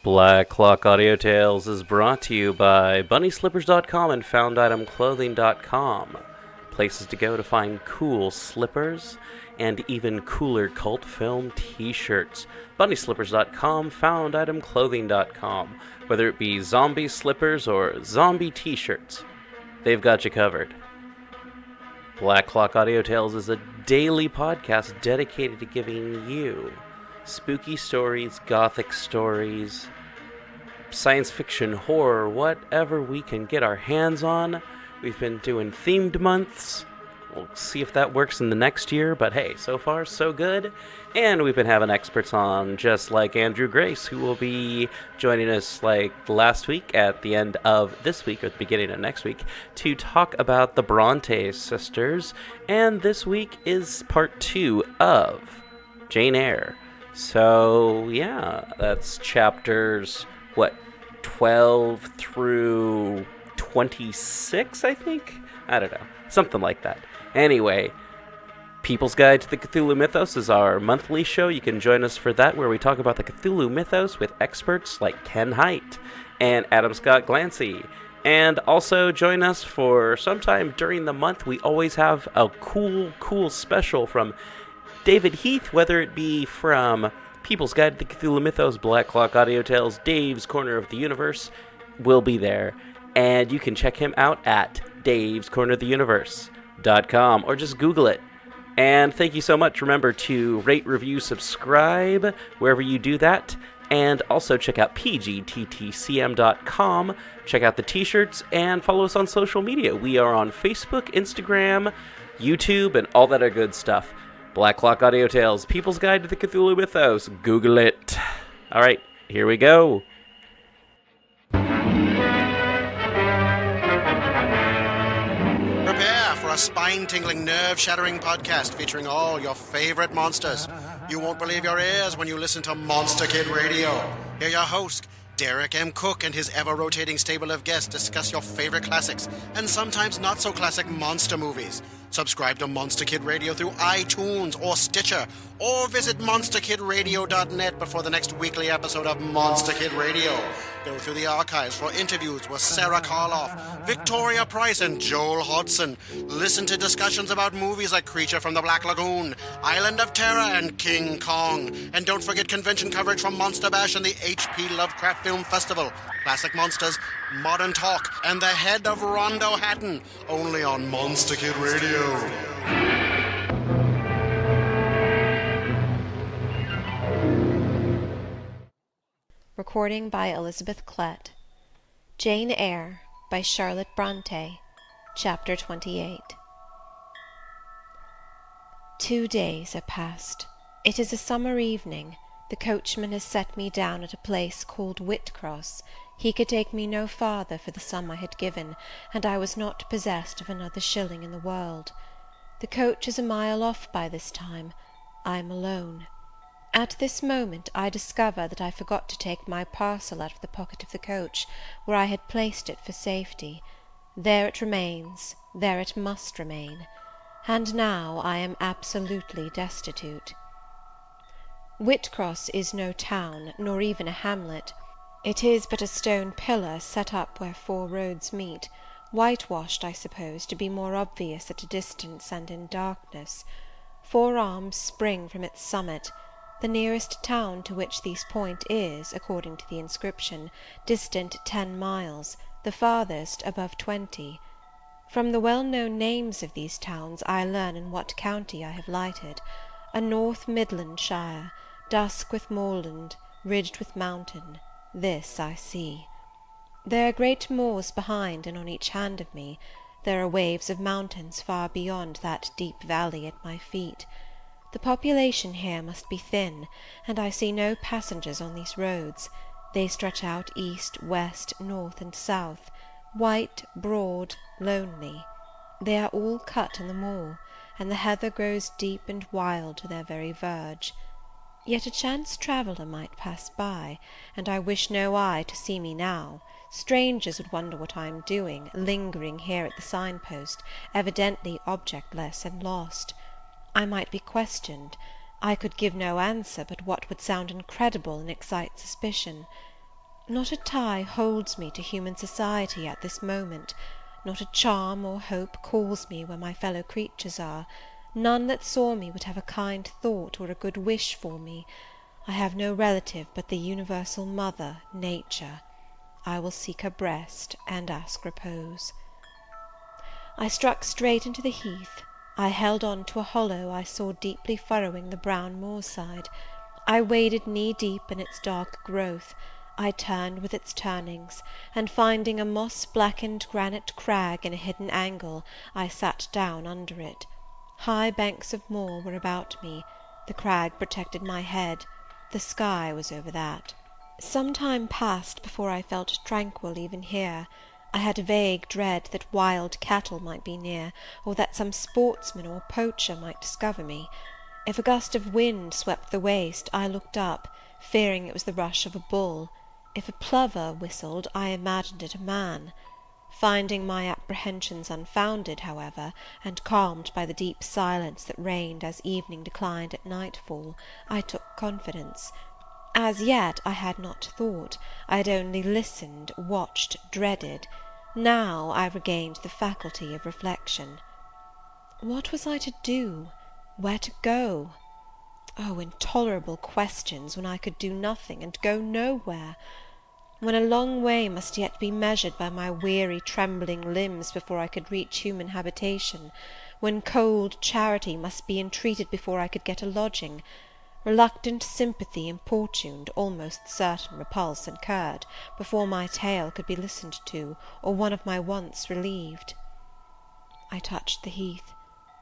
Black Clock Audio Tales is brought to you by BunnySlippers.com and FoundItemClothing.com. Places to go to find cool slippers and even cooler cult film t-shirts. BunnySlippers.com, FoundItemClothing.com. Whether it be zombie slippers or zombie t-shirts, they've got you covered. Black Clock Audio Tales is a daily podcast dedicated to giving you spooky stories, gothic stories, science fiction, horror, whatever we can get our hands on. We've been doing themed months. We'll see if that works in the next year, but hey, so far so good. And we've been having experts on, just like Andrew Grace, who will be joining us like last week at the end of this week, or the beginning of next week, to talk about the Brontë sisters. And this week is part 2 of Jane Eyre. So, yeah, that's chapters, 12 through 26, I think? I don't know. Something like that. Anyway, People's Guide to the Cthulhu Mythos is our monthly show. You can join us for that, where we talk about the Cthulhu Mythos with experts like Ken Hite and Adam Scott Glancy. And also join us for sometime during the month. We always have a cool special from David Heath, whether it be from People's Guide to the Cthulhu Mythos, Black Clock Audio Tales, Dave's Corner of the Universe, will be there. And you can check him out at davescorneroftheuniverse.com or just Google it. And thank you so much. Remember to rate, review, subscribe wherever you do that. And also check out pgttcm.com. Check out the t-shirts and follow us on social media. We are on Facebook, Instagram, YouTube, and all that other good stuff. Black Clock Audio Tales, People's Guide to the Cthulhu Mythos. Google it. All right, here we go. Prepare for a spine-tingling, nerve-shattering podcast featuring all your favorite monsters. You won't believe your ears when you listen to Monster Kid Radio. Hear your host, Derek M. Cook, and his ever-rotating stable of guests discuss your favorite classics and sometimes not-so-classic monster movies. Subscribe to Monster Kid Radio through iTunes or Stitcher, or visit monsterkidradio.net before the next weekly episode of Monster Kid Radio. Go through the archives for interviews with Sarah Karloff, Victoria Price, and Joel Hodgson. Listen to discussions about movies like Creature from the Black Lagoon, Island of Terror, and King Kong. And don't forget convention coverage from Monster Bash and the H.P. Lovecraft Film Festival. Classic Monsters, Modern Talk, and the Head of Rondo Hatton. Only on Monster Kid Radio. Recording by Elizabeth Klett. Jane Eyre by Charlotte Brontë. Chapter 28. 2 days are past. It is a summer evening. The coachman has set me down at a place called Whitcross. He could take me no farther for the sum I had given, and I was not possessed of another shilling in the world. The coach is a mile off by this time. I am alone. At this moment I discover that I forgot to take my parcel out of the pocket of the coach, where I had placed it for safety. There it remains, there it must remain, and now I am absolutely destitute. Whitcross is no town, nor even a hamlet. It is but a stone pillar set up where 4 roads meet, whitewashed, I suppose, to be more obvious at a distance and in darkness. 4 arms spring from its summit. The nearest town to which these point is, according to the inscription, distant 10 miles, the farthest above 20. From the well-known names of these towns I learn in what county I have lighted, a North Midland shire, dusk with moorland, ridged with mountain. This I see. There are great moors behind and on each hand of me. There are waves of mountains far beyond that deep valley at my feet. The population here must be thin, and I see no passengers on these roads. They stretch out east, west, north, and south, white, broad, lonely. They are all cut in the moor, and the heather grows deep and wild to their very verge. Yet a chance traveller might pass by, and I wish no eye to see me now. Strangers would wonder what I am doing, lingering here at the sign-post, evidently objectless and lost. I might be questioned. I could give no answer but what would sound incredible and excite suspicion. Not a tie holds me to human society at this moment, not a charm or hope calls me where my fellow creatures are, none that saw me would have a kind thought or a good wish for me. I have no relative but the universal mother, Nature. I will seek her breast and ask repose. I struck straight into the heath. I held on to a hollow I saw deeply furrowing the brown moorside. I waded knee-deep in its dark growth. I turned with its turnings, and finding a moss-blackened granite crag in a hidden angle, I sat down under it. High banks of moor were about me. The crag protected my head. The sky was over that. Some time passed before I felt tranquil even here. I had a vague dread that wild cattle might be near, or that some sportsman or poacher might discover me. If a gust of wind swept the waste, I looked up, fearing it was the rush of a bull. If a plover whistled, I imagined it a man. Finding my apprehensions unfounded, however, and calmed by the deep silence that reigned as evening declined at nightfall, I took confidence. As yet I had not thought, I had only listened, watched, dreaded. Now I regained the faculty of reflection. What was I to do? Where to go? Oh, intolerable questions, when I could do nothing and go nowhere! When a long way must yet be measured by my weary trembling limbs before I could reach human habitation, when cold charity must be entreated before I could get a lodging, reluctant sympathy importuned, almost certain repulse incurred, before my tale could be listened to, or one of my wants relieved. I touched the heath.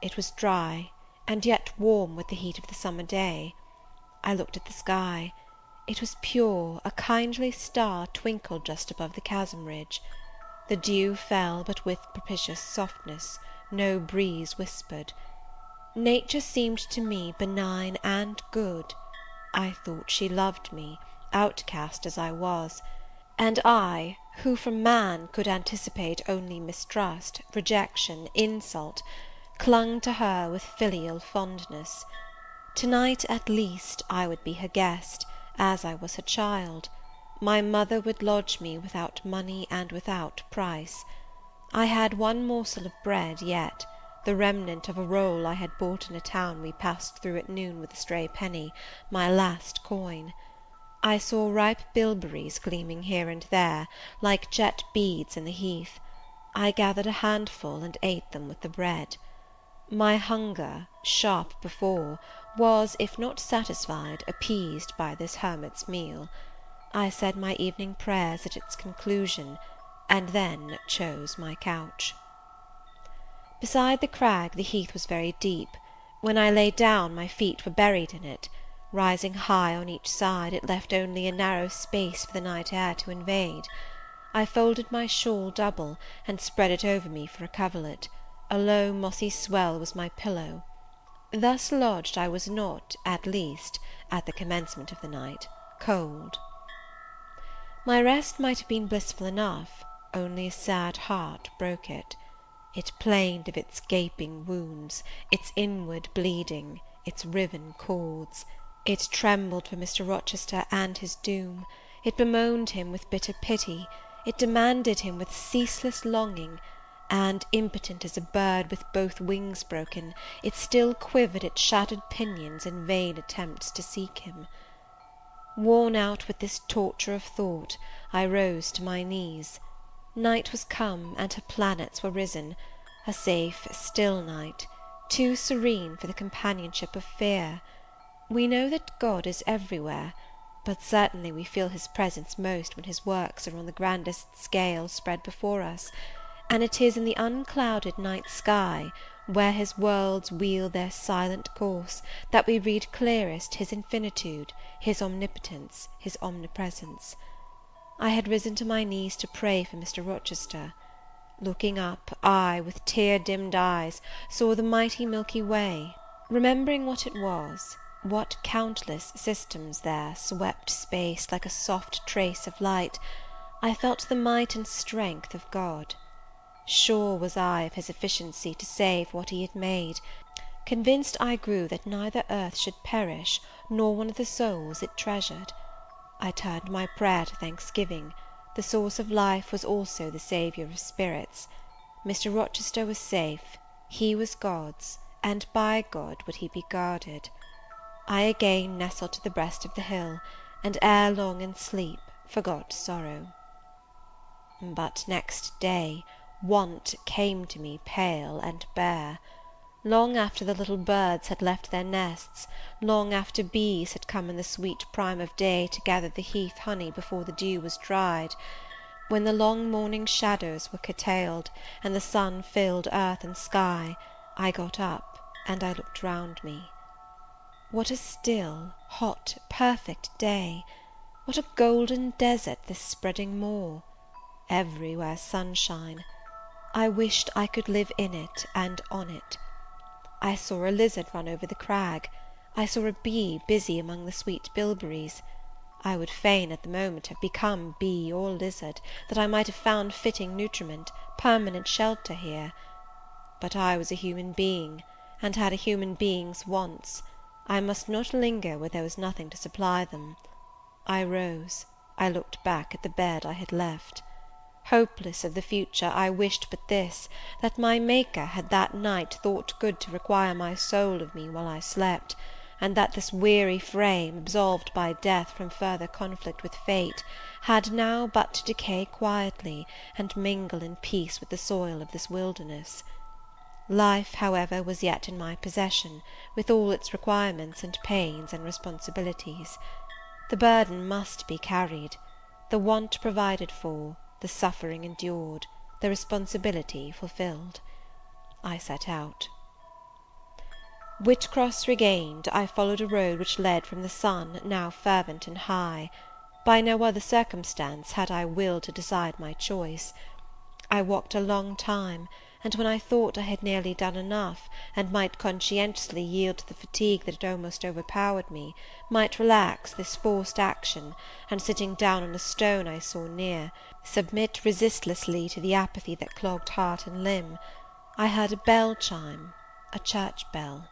It was dry, and yet warm with the heat of the summer day. I looked at the sky. It was pure, a kindly star twinkled just above the chasm ridge. The dew fell, but with propitious softness, no breeze whispered. Nature seemed to me benign and good. I thought she loved me, outcast as I was, and I, who from man could anticipate only mistrust, rejection, insult, clung to her with filial fondness. To-night, at least, I would be her guest, as I was her child. My mother would lodge me without money and without price. I had one morsel of bread yet, the remnant of a roll I had bought in a town we passed through at noon with a stray penny, my last coin. I saw ripe bilberries gleaming here and there, like jet beads in the heath. I gathered a handful and ate them with the bread. My hunger, sharp before, was, if not satisfied, appeased by this hermit's meal. I said my evening prayers at its conclusion, and then chose my couch. Beside the crag the heath was very deep. When I lay down, my feet were buried in it. Rising high on each side, it left only a narrow space for the night air to invade. I folded my shawl double, and spread it over me for a coverlet. A low mossy swell was my pillow. Thus lodged, I was not, at least, at the commencement of the night, cold. My rest might have been blissful enough, only a sad heart broke it. It plained of its gaping wounds, its inward bleeding, its riven cords. It trembled for Mr. Rochester and his doom. It bemoaned him with bitter pity. It demanded him with ceaseless longing, and, impotent as a bird with both wings broken, it still quivered its shattered pinions in vain attempts to seek him. Worn out with this torture of thought, I rose to my knees. Night was come, and her planets were risen, a safe, still night, too serene for the companionship of fear. We know that God is everywhere, but certainly we feel his presence most when his works are on the grandest scale spread before us, and it is in the unclouded night sky, where his worlds wheel their silent course, that we read clearest his infinitude, his omnipotence, his omnipresence. I had risen to my knees to pray for Mr. Rochester. Looking up, I, with tear-dimmed eyes, saw the mighty Milky Way. Remembering what it was, what countless systems there swept space like a soft trace of light, I felt the might and strength of God. Sure was I of his efficiency to save what he had made. Convinced I grew that neither earth should perish, nor one of the souls it treasured. I turned my prayer to thanksgiving. The source of life was also the saviour of spirits. Mr. Rochester was safe, he was God's, and by God would he be guarded. I again nestled to the breast of the hill, and ere long in sleep forgot sorrow. But next day want came to me pale and bare. Long after the little birds had left their nests, long after bees had come in the sweet prime of day to gather the heath honey before the dew was dried, when the long morning shadows were curtailed, and the sun filled earth and sky, I got up, and I looked round me. What a still, hot, perfect day! What a golden desert this spreading moor! Everywhere sunshine. I wished I could live in it and on it. I saw a lizard run over the crag. I saw a bee busy among the sweet bilberries. I would fain at the moment have become bee or lizard, that I might have found fitting nutriment, permanent shelter here. But I was a human being, and had a human being's wants. I must not linger where there was nothing to supply them. I rose. I looked back at the bed I had left. Hopeless of the future, I wished but this, that my Maker had that night thought good to require my soul of me while I slept, and that this weary frame, absolved by death from further conflict with fate, had now but to decay quietly, and mingle in peace with the soil of this wilderness. Life, however, was yet in my possession, with all its requirements and pains and responsibilities. The burden must be carried, the want provided for, the suffering endured, the responsibility fulfilled. I set out. Whitcross regained, I followed a road which led from the sun, now fervent and high. By no other circumstance had I will to decide my choice. I walked a long time, and when I thought I had nearly done enough, and might conscientiously yield to the fatigue that had almost overpowered me, might relax this forced action, and sitting down on a stone I saw near, submit resistlessly to the apathy that clogged heart and limb, I heard a bell chime, a church bell.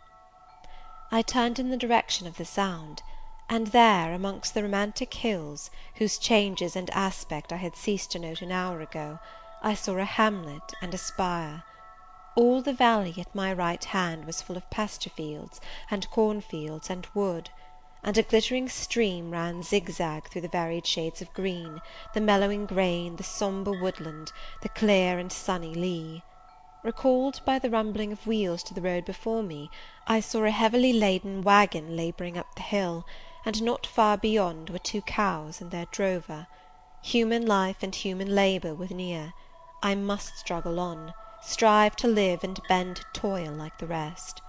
I turned in the direction of the sound, and there, amongst the romantic hills, whose changes and aspect I had ceased to note an hour ago, I saw a hamlet and a spire. All the valley at my right hand was full of pasture fields, and cornfields, and wood, and a glittering stream ran zigzag through the varied shades of green, the mellowing grain, the sombre woodland, the clear and sunny lea. Recalled by the rumbling of wheels to the road before me, I saw a heavily laden waggon labouring up the hill, and not far beyond were 2 cows and their drover. Human life and human labour were near. I must struggle on, strive to live and bend to toil like the rest.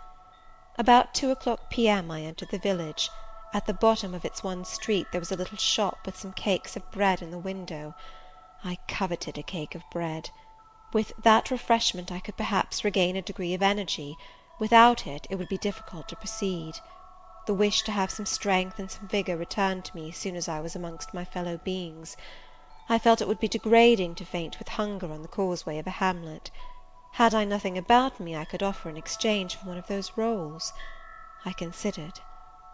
About 2 o'clock p.m. I entered the village. At the bottom of its one street there was a little shop with some cakes of bread in the window. I coveted a cake of bread. With that refreshment I could perhaps regain a degree of energy. Without it, it would be difficult to proceed. The wish to have some strength and some vigour returned to me as soon as I was amongst my fellow beings. I felt it would be degrading to faint with hunger on the causeway of a hamlet. Had I nothing about me I could offer in exchange for one of those rolls? I considered.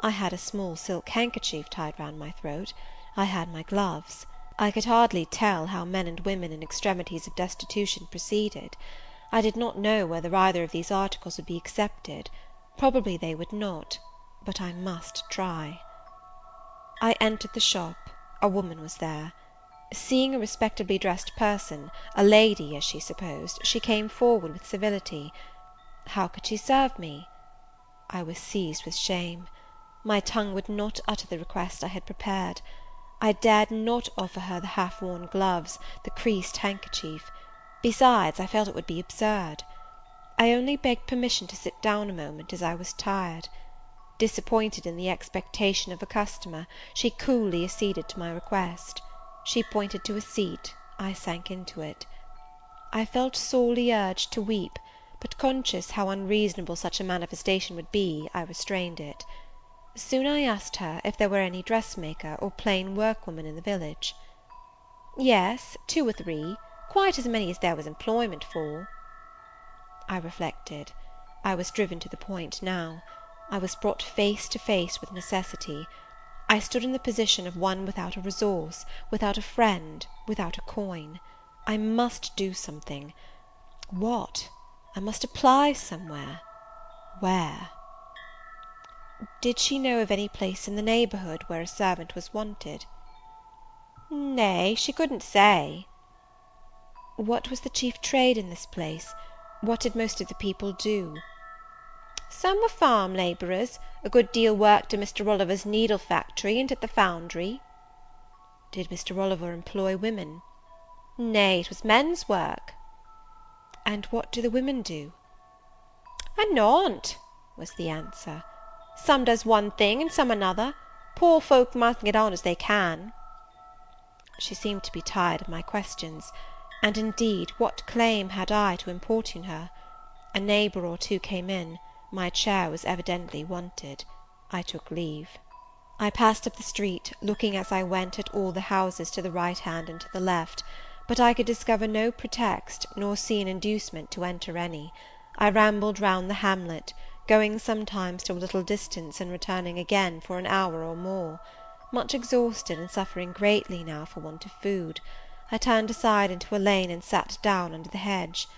I had a small silk handkerchief tied round my throat. I had my gloves. I could hardly tell how men and women in extremities of destitution proceeded. I did not know whether either of these articles would be accepted. Probably they would not, but I must try. I entered the shop. A woman was there. Seeing a respectably dressed person, a lady, as she supposed, she came forward with civility. How could she serve me? I was seized with shame. My tongue would not utter the request I had prepared. I dared not offer her the half-worn gloves, the creased handkerchief. Besides, I felt it would be absurd. I only begged permission to sit down a moment, as I was tired. Disappointed in the expectation of a customer, she coolly acceded to my request. She pointed to a seat. I sank into it. I felt sorely urged to weep, but conscious how unreasonable such a manifestation would be, I restrained it. Soon I asked her if there were any dressmaker or plain workwoman in the village. Yes, 2 or 3, quite as many as there was employment for. I reflected. I was driven to the point now. I was brought face to face with necessity. I stood in the position of one without a resource, without a friend, without a coin. I must do something. What? I must apply somewhere. Where? Did she know of any place in the neighbourhood where a servant was wanted? Nay, she couldn't say. What was the chief trade in this place? What did most of the people do? Some were farm labourers, a good deal worked at Mr. Oliver's needle factory and at the foundry. Did Mr. Oliver employ women? Nay, it was men's work. And what do the women do? A naught, was the answer. Some does one thing and some another. Poor folk must get on as they can. She seemed to be tired of my questions, and indeed what claim had I to importune her? A neighbour or two came in. My chair was evidently wanted. I took leave. I passed up the street, looking as I went at all the houses to the right hand and to the left, but I could discover no pretext, nor see an inducement to enter any. I rambled round the hamlet, going sometimes to a little distance and returning again for an hour or more. Much exhausted and suffering greatly now for want of food, I turned aside into a lane and sat down under the hedge.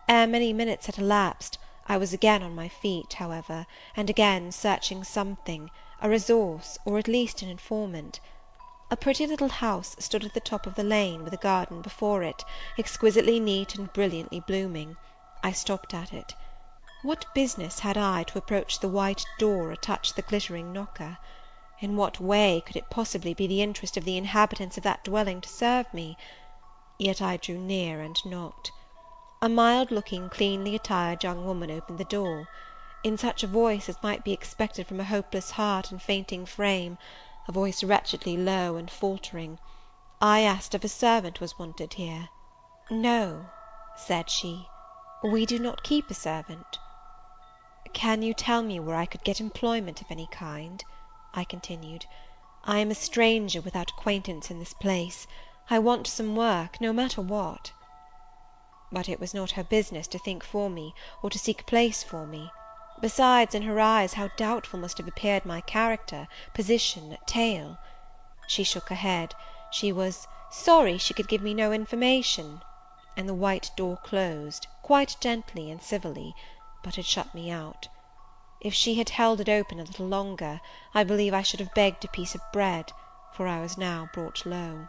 Ere many minutes had elapsed, I was again on my feet, however, and again searching something, a resource, or at least an informant. A pretty little house stood at the top of the lane, with a garden before it, exquisitely neat and brilliantly blooming. I stopped at it. What business had I to approach the white door or touch the glittering knocker? In what way could it possibly be the interest of the inhabitants of that dwelling to serve me? Yet I drew near and knocked. A mild-looking, cleanly attired young woman opened the door. In such a voice as might be expected from a hopeless heart and fainting frame, a voice wretchedly low and faltering, I asked if a servant was wanted here. No, said she, we do not keep a servant. Can you tell me where I could get employment of any kind? I continued. I am a stranger without acquaintance in this place. I want some work, no matter what. But it was not her business to think for me, or to seek a place for me. Besides, in her eyes, how doubtful must have appeared my character, position, tale. She shook her head. She was sorry she could give me no information, and the white door closed, quite gently and civilly, but had shut me out. If she had held it open a little longer, I believe I should have begged a piece of bread, for I was now brought low.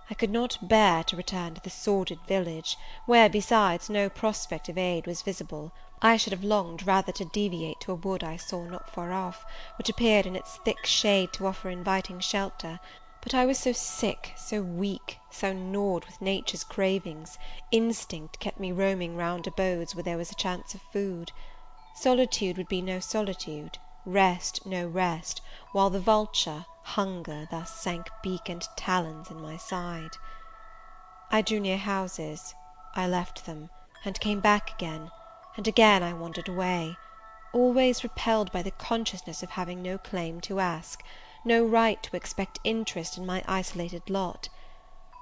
I could not bear to return to the sordid village, where, besides, no prospect of aid was visible. I should have longed rather to deviate to a wood I saw not far off, which appeared in its thick shade to offer inviting shelter, but I was so sick, so weak, so gnawed with nature's cravings, instinct kept me roaming round abodes where there was a chance of food. Solitude would be no solitude, rest no rest, while the vulture, hunger, thus sank beak and talons in my side. I drew near houses. I left them, and came back again, and again I wandered away, always repelled by the consciousness of having no claim to ask, no right to expect interest in my isolated lot.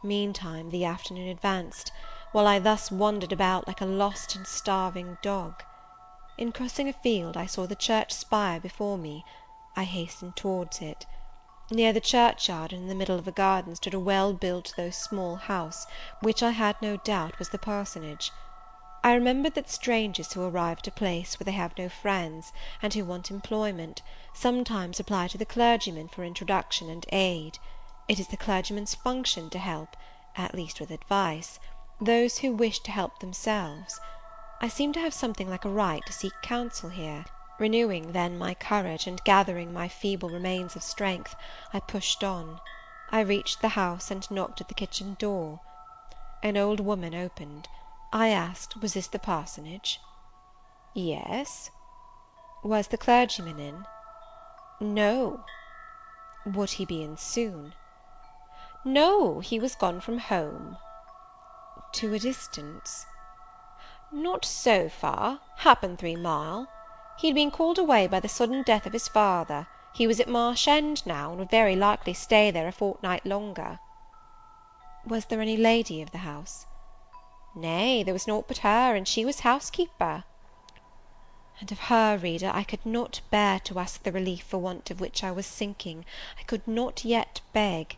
Meantime the afternoon advanced, while I thus wandered about like a lost and starving dog. In crossing a field I saw the church spire before me. I hastened towards it. Near the churchyard and in the middle of a garden stood a well-built though small house, which I had no doubt was the parsonage. I remembered that strangers who arrive at a place where they have no friends, and who want employment, sometimes apply to the clergyman for introduction and aid. It is the clergyman's function to help, at least with advice, those who wish to help themselves. I seemed to have something like a right to seek counsel here. Renewing then my courage, and gathering my feeble remains of strength, I pushed on. I reached the house, and knocked at the kitchen door. An old woman opened. I asked, was this the parsonage? Yes. Was the clergyman in? No. Would he be in soon? No, he was gone from home. To a distance? Not so far, happen 3 mile. He had been called away by the sudden death of his father. He was at Marsh End now, and would very likely stay there a fortnight longer. Was there any lady of the house? Nay, there was naught but her, and she was housekeeper. And of her, reader, I could not bear to ask the relief for want of which I was sinking. I could not yet beg.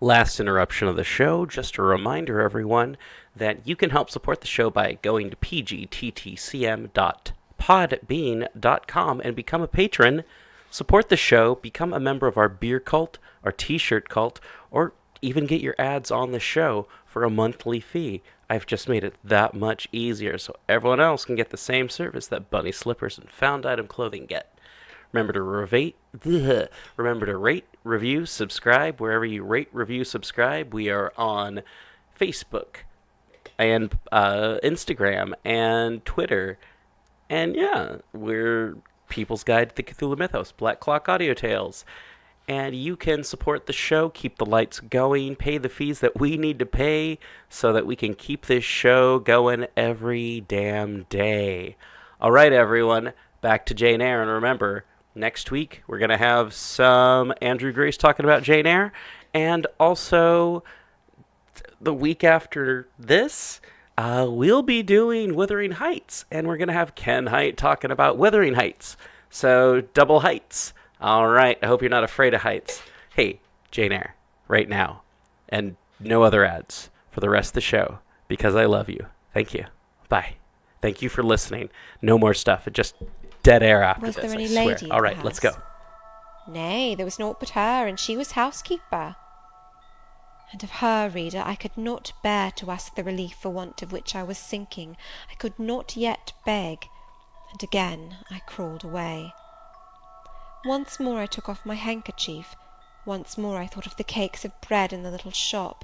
Last interruption of the show, just a reminder, everyone, that you can help support the show by going to pgttcm.podbean.com and become a patron. Support the show, become a member of our beer cult, our t-shirt cult, or even get your ads on the show for a monthly fee. I've just made it that much easier so everyone else can get the same service that Bunny Slippers and Found Item Clothing get. Remember to rate, review, subscribe wherever you rate, review, subscribe. We are on Facebook and Instagram and Twitter. And yeah, we're People's Guide to the Cthulhu Mythos, Black Clock Audio Tales. And you can support the show, keep the lights going, pay the fees that we need to pay so that we can keep this show going every damn day. All right, everyone, back to Jane Eyre. And remember, next week we're going to have some Andrew Grace talking about Jane Eyre. And also, the week after this, we'll be doing Wuthering Heights. And we're going to have Ken Height talking about Wuthering Heights. So, double heights. All right, I hope you're not afraid of heights. Hey, Jane Eyre, right now, and no other ads for the rest of the show, because I love you. Thank you. Bye. Thank you for listening. No more stuff. Just dead air after Was this, there any I swear. lady in All the right, let's go. house? Nay, there was naught but her, and she was housekeeper. And of her, reader, I could not bear to ask the relief for want of which I was sinking. I could not yet beg. And again I crawled away. Once more I took off my handkerchief. Once more I thought of the cakes of bread in the little shop.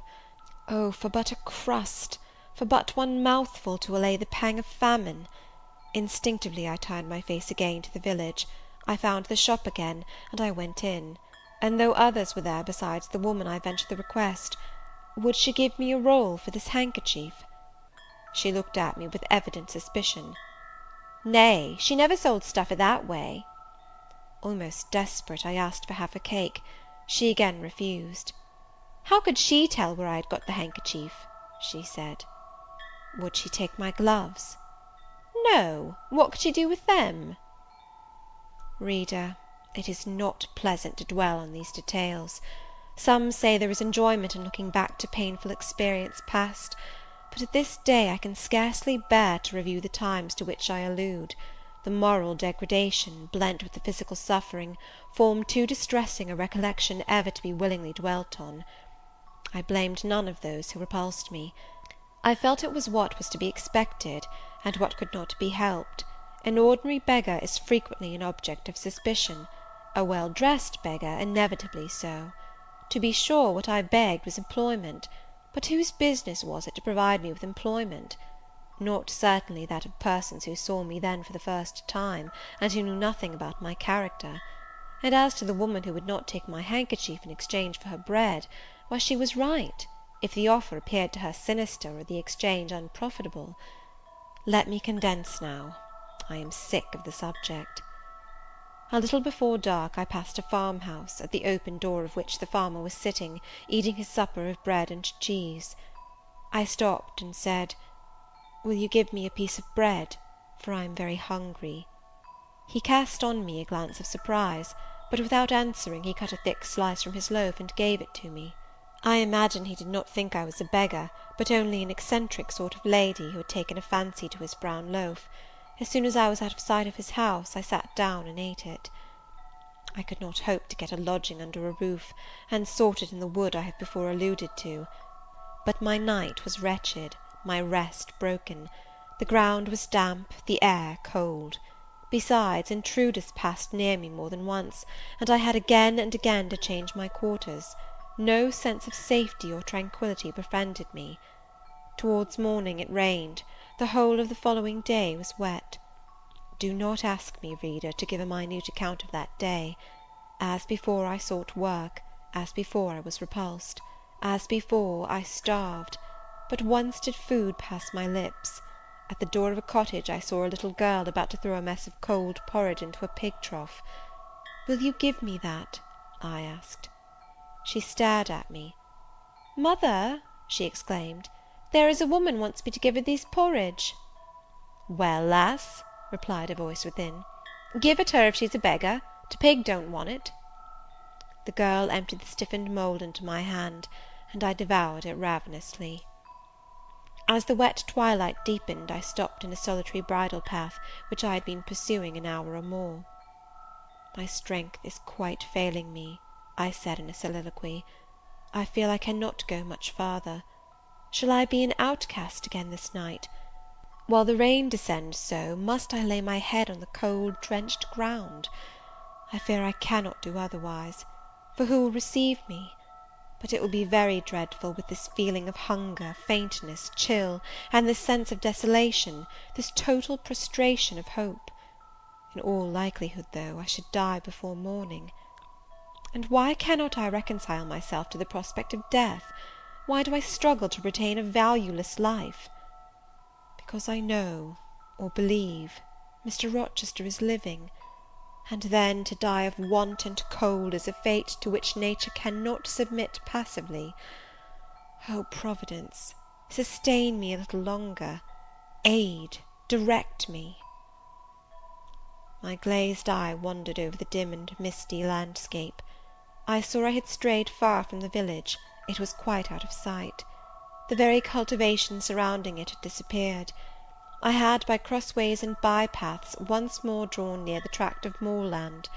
Oh, for but a crust, for but one mouthful to allay the pang of famine! Instinctively I turned my face again to the village. I found the shop again, and I went in. And though others were there besides the woman, I ventured the request, would she give me a roll for this handkerchief? She looked at me with evident suspicion. Nay, she never sold stuff that way. Almost desperate, I asked for half a cake. She again refused. How could she tell where I had got the handkerchief? She said. Would she take my gloves? No, what could she do with them? Reader, it is not pleasant to dwell on these details. Some say there is enjoyment in looking back to painful experience past, but at this day I can scarcely bear to review the times to which I allude. The moral degradation, blent with the physical suffering, form too distressing a recollection ever to be willingly dwelt on. I blamed none of those who repulsed me. I felt it was what was to be expected, and what could not be helped. An ordinary beggar is frequently an object of suspicion, a well-dressed beggar inevitably so. To be sure, what I begged was employment, but whose business was it to provide me with employment? Not certainly that of persons who saw me then for the first time, and who knew nothing about my character. And as to the woman who would not take my handkerchief in exchange for her bread, why, she was right, if the offer appeared to her sinister, or the exchange unprofitable. Let me condense now. I am sick of the subject. A little before dark I passed a farmhouse, at the open door of which the farmer was sitting, eating his supper of bread and cheese. I stopped and said, Will you give me a piece of bread, for I am very hungry? He cast on me a glance of surprise, but without answering he cut a thick slice from his loaf and gave it to me. I imagine he did not think I was a beggar, but only an eccentric sort of lady who had taken a fancy to his brown loaf. As soon as I was out of sight of his house, I sat down and ate it. I could not hope to get a lodging under a roof, and sought it in the wood I have before alluded to. But my night was wretched, my rest broken. The ground was damp, the air cold. Besides, intruders passed near me more than once, and I had again and again to change my quarters. No sense of safety or tranquillity befriended me. Towards morning it rained. The whole of the following day was wet. Do not ask me, reader, to give a minute account of that day. As before I sought work, as before I was repulsed, as before I starved. But once did food pass my lips. At the door of a cottage I saw a little girl about to throw a mess of cold porridge into a pig trough. Will you give me that? I asked. She stared at me. Mother, she exclaimed, there is a woman wants me to give her this porridge. "Well, lass," replied a voice within, "give it her if she's a beggar. T' pig don't want it." The girl emptied the stiffened mould into my hand, and I devoured it ravenously. As the wet twilight deepened, I stopped in a solitary bridle path which I had been pursuing an hour or more. "My strength is quite failing me," I said in a soliloquy. "I feel I cannot go much farther. Shall I be an outcast again this night? While the rain descends so, must I lay my head on the cold drenched ground? I fear I cannot do otherwise, for who will receive me? But it will be very dreadful, with this feeling of hunger, faintness, chill, and this sense of desolation, this total prostration of hope. In all likelihood, though, I should die before morning. And why cannot I reconcile myself to the prospect of death? Why do I struggle to retain a valueless life? Because I know, or believe, Mr. Rochester is living, and then to die of want and cold is a fate to which nature cannot submit passively. Oh, Providence, sustain me a little longer, aid, direct me." My glazed eye wandered over the dim and misty landscape. I saw I had strayed far from the village. It was quite out of sight. The very cultivation surrounding it had disappeared. I had, by crossways and by-paths, once more drawn near the tract of moorland,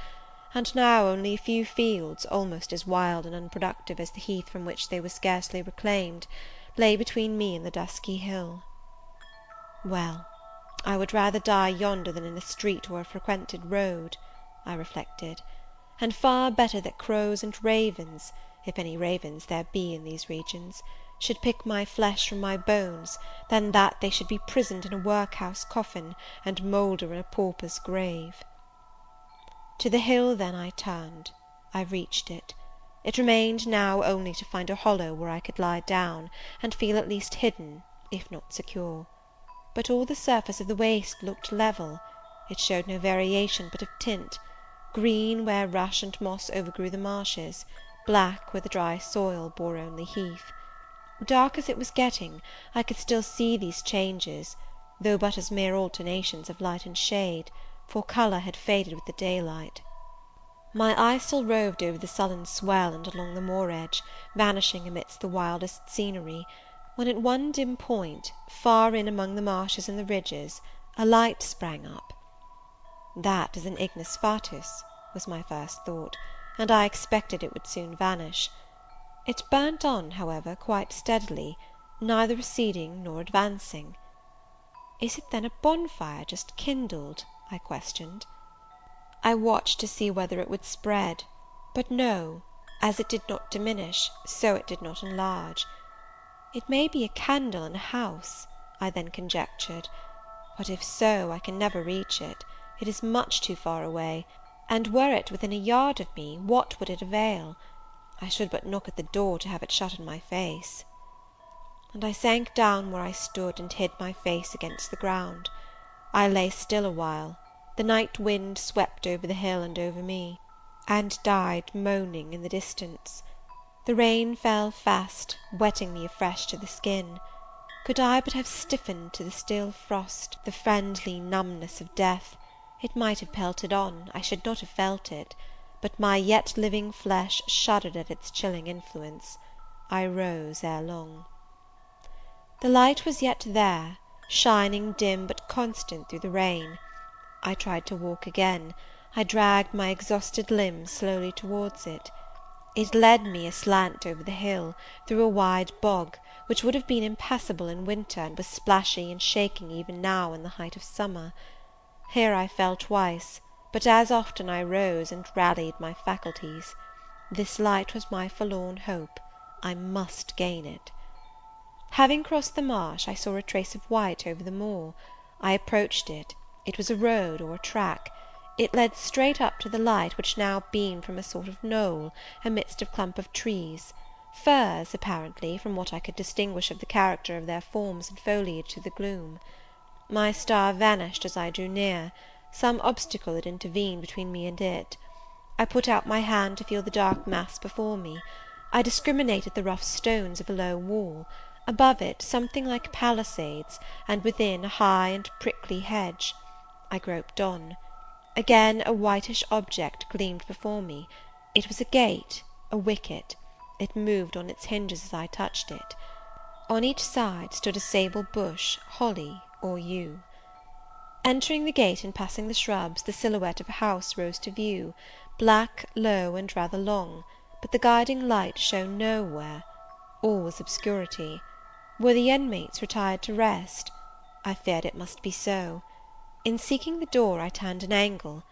and now only a few fields, almost as wild and unproductive as the heath from which they were scarcely reclaimed, lay between me and the dusky hill. Well, I would rather die yonder than in a street or a frequented road, I reflected, and far better that crows and ravens, if any ravens there be in these regions, should pick my flesh from my bones, than that they should be prisoned in a workhouse coffin, and moulder in a pauper's grave. To the hill then I turned. I reached it. It remained now only to find a hollow where I could lie down, and feel at least hidden, if not secure. But all the surface of the waste looked level. It showed no variation but of tint, green where rush and moss overgrew the marshes, black where the dry soil bore only heath. Dark as it was getting, I could still see these changes, though but as mere alternations of light and shade, for colour had faded with the daylight. My eye still roved over the sullen swell and along the moor edge, vanishing amidst the wildest scenery, when at one dim point, far in among the marshes and the ridges, a light sprang up. "That is an ignis fatuus," was my first thought, and I expected it would soon vanish. It burnt on, however, quite steadily, neither receding nor advancing. "Is it then a bonfire just kindled?" I questioned. I watched to see whether it would spread, but no, as it did not diminish, so it did not enlarge. It may be a candle in a house, I then conjectured, but if so, I can never reach it. It is much too far away, and were it within a yard of me, what would it avail? I should but knock at the door to have it shut in my face. And I sank down where I stood, and hid my face against the ground. I lay still a while. The night wind swept over the hill and over me, and died moaning in the distance. The rain fell fast, wetting me afresh to the skin. Could I but have stiffened to the still frost, the friendly numbness of death, it might have pelted on, I should not have felt it, but my yet living flesh shuddered at its chilling influence. I rose ere long. The light was yet there, shining dim but constant through the rain. I tried to walk again. I dragged my exhausted limbs slowly towards it. It led me aslant over the hill, through a wide bog, which would have been impassable in winter, and was splashy and shaking even now in the height of summer. Here I fell twice, but as often I rose and rallied my faculties. This light was my forlorn hope. I must gain it. Having crossed the marsh, I saw a trace of white over the moor. I approached it. It was a road or a track. It led straight up to the light, which now beamed from a sort of knoll, amidst a clump of trees, firs, apparently, from what I could distinguish of the character of their forms and foliage through the gloom. My star vanished as I drew near. Some obstacle had intervened between me and it. I put out my hand to feel the dark mass before me. I discriminated the rough stones of a low wall. Above it something like palisades, and within a high and prickly hedge. I groped on. Again a whitish object gleamed before me. It was a gate, a wicket. It moved on its hinges as I touched it. On each side stood a sable bush, holly or yew. Entering the gate and passing the shrubs, the silhouette of a house rose to view, black, low, and rather long, but the guiding light shone nowhere. All was obscurity. Were the inmates retired to rest? I feared it must be so. In seeking the door I turned an angle.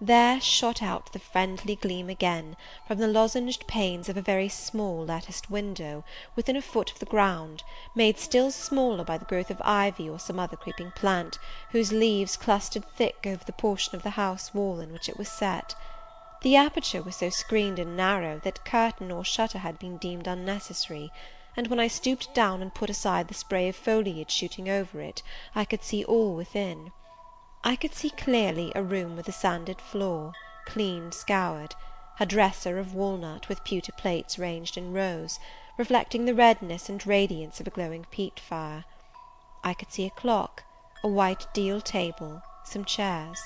There shot out the friendly gleam again, from the lozenged panes of a very small latticed window, within a foot of the ground, made still smaller by the growth of ivy or some other creeping plant, whose leaves clustered thick over the portion of the house wall in which it was set. The aperture was so screened and narrow that curtain or shutter had been deemed unnecessary, and when I stooped down and put aside the spray of foliage shooting over it, I could see all within. I could see clearly a room with a sanded floor, clean scoured, a dresser of walnut with pewter plates ranged in rows, reflecting the redness and radiance of a glowing peat fire. I could see a clock, a white deal table, some chairs.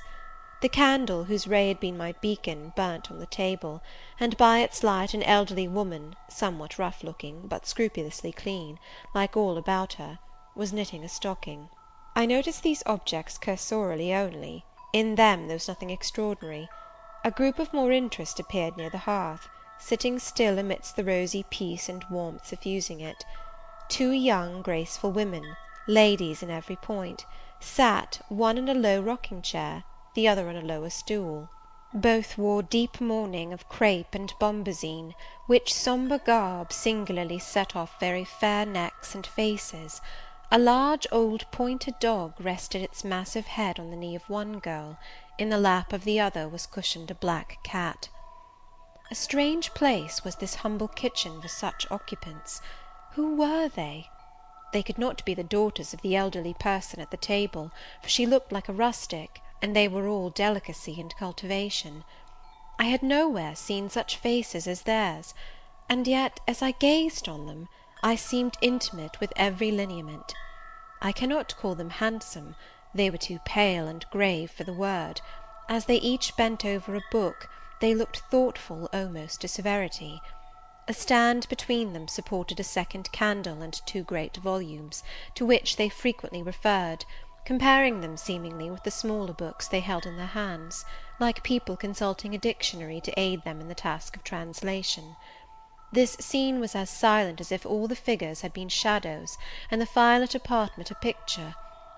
The candle, whose ray had been my beacon, burnt on the table, and by its light an elderly woman, somewhat rough-looking, but scrupulously clean, like all about her, was knitting a stocking. I noticed these objects cursorily only. In them there was nothing extraordinary. A group of more interest appeared near the hearth, sitting still amidst the rosy peace and warmth suffusing it. Two young graceful women, ladies in every point, sat, one in a low rocking-chair, the other on a lower stool. Both wore deep mourning of crape and bombazine, which sombre garb singularly set off very fair necks and faces. A large old pointed dog rested its massive head on the knee of one girl. In the lap of the other was cushioned a black cat. A strange place was this humble kitchen for such occupants. Who were they? They could not be the daughters of the elderly person at the table, for she looked like a rustic, and they were all delicacy and cultivation. I had nowhere seen such faces as theirs, and yet, as I gazed on them, I seemed intimate with every lineament. I cannot call them handsome, they were too pale and grave for the word. As they each bent over a book, they looked thoughtful almost to severity. A stand between them supported a second candle and two great volumes, to which they frequently referred, comparing them seemingly with the smaller books they held in their hands, like people consulting a dictionary to aid them in the task of translation. This scene was as silent as if all the figures had been shadows, and the firelit apartment a picture.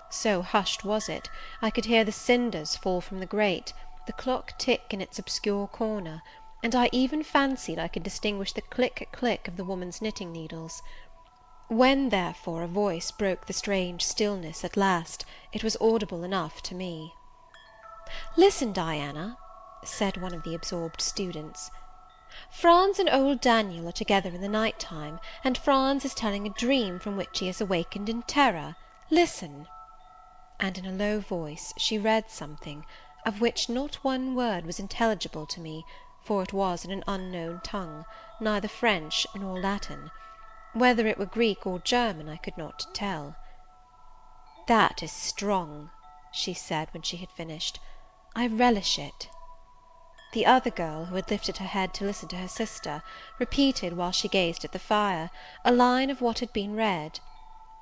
So hushed was it, I could hear the cinders fall from the grate, the clock tick in its obscure corner, and I even fancied I could distinguish the click-click of the woman's knitting needles. When, therefore, a voice broke the strange stillness at last, it was audible enough to me. "Listen, Diana," said one of the absorbed students. "Franz and old Daniel are together in the night-time, and Franz is telling a dream from which he has awakened in terror. Listen." And in a low voice she read something, of which not one word was intelligible to me, for it was in an unknown tongue, neither French nor Latin. Whether it were Greek or German I could not tell. "That is strong," she said when she had finished. "I relish it." The other girl, who had lifted her head to listen to her sister, repeated, while she gazed at the fire, a line of what had been read.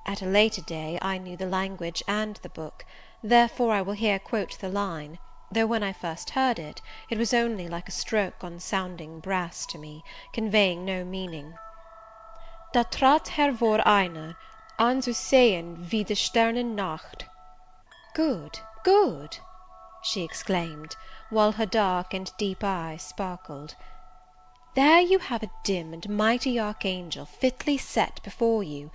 At a later day I knew the language and the book, therefore I will here quote the line, though when I first heard it, it was only like a stroke on sounding brass to me, conveying no meaning. "Da trat hervor einer, anzusehen wie die Sternennacht." "Good, good," she exclaimed, while her dark and deep eyes sparkled. "There you have a dim and mighty archangel fitly set before you.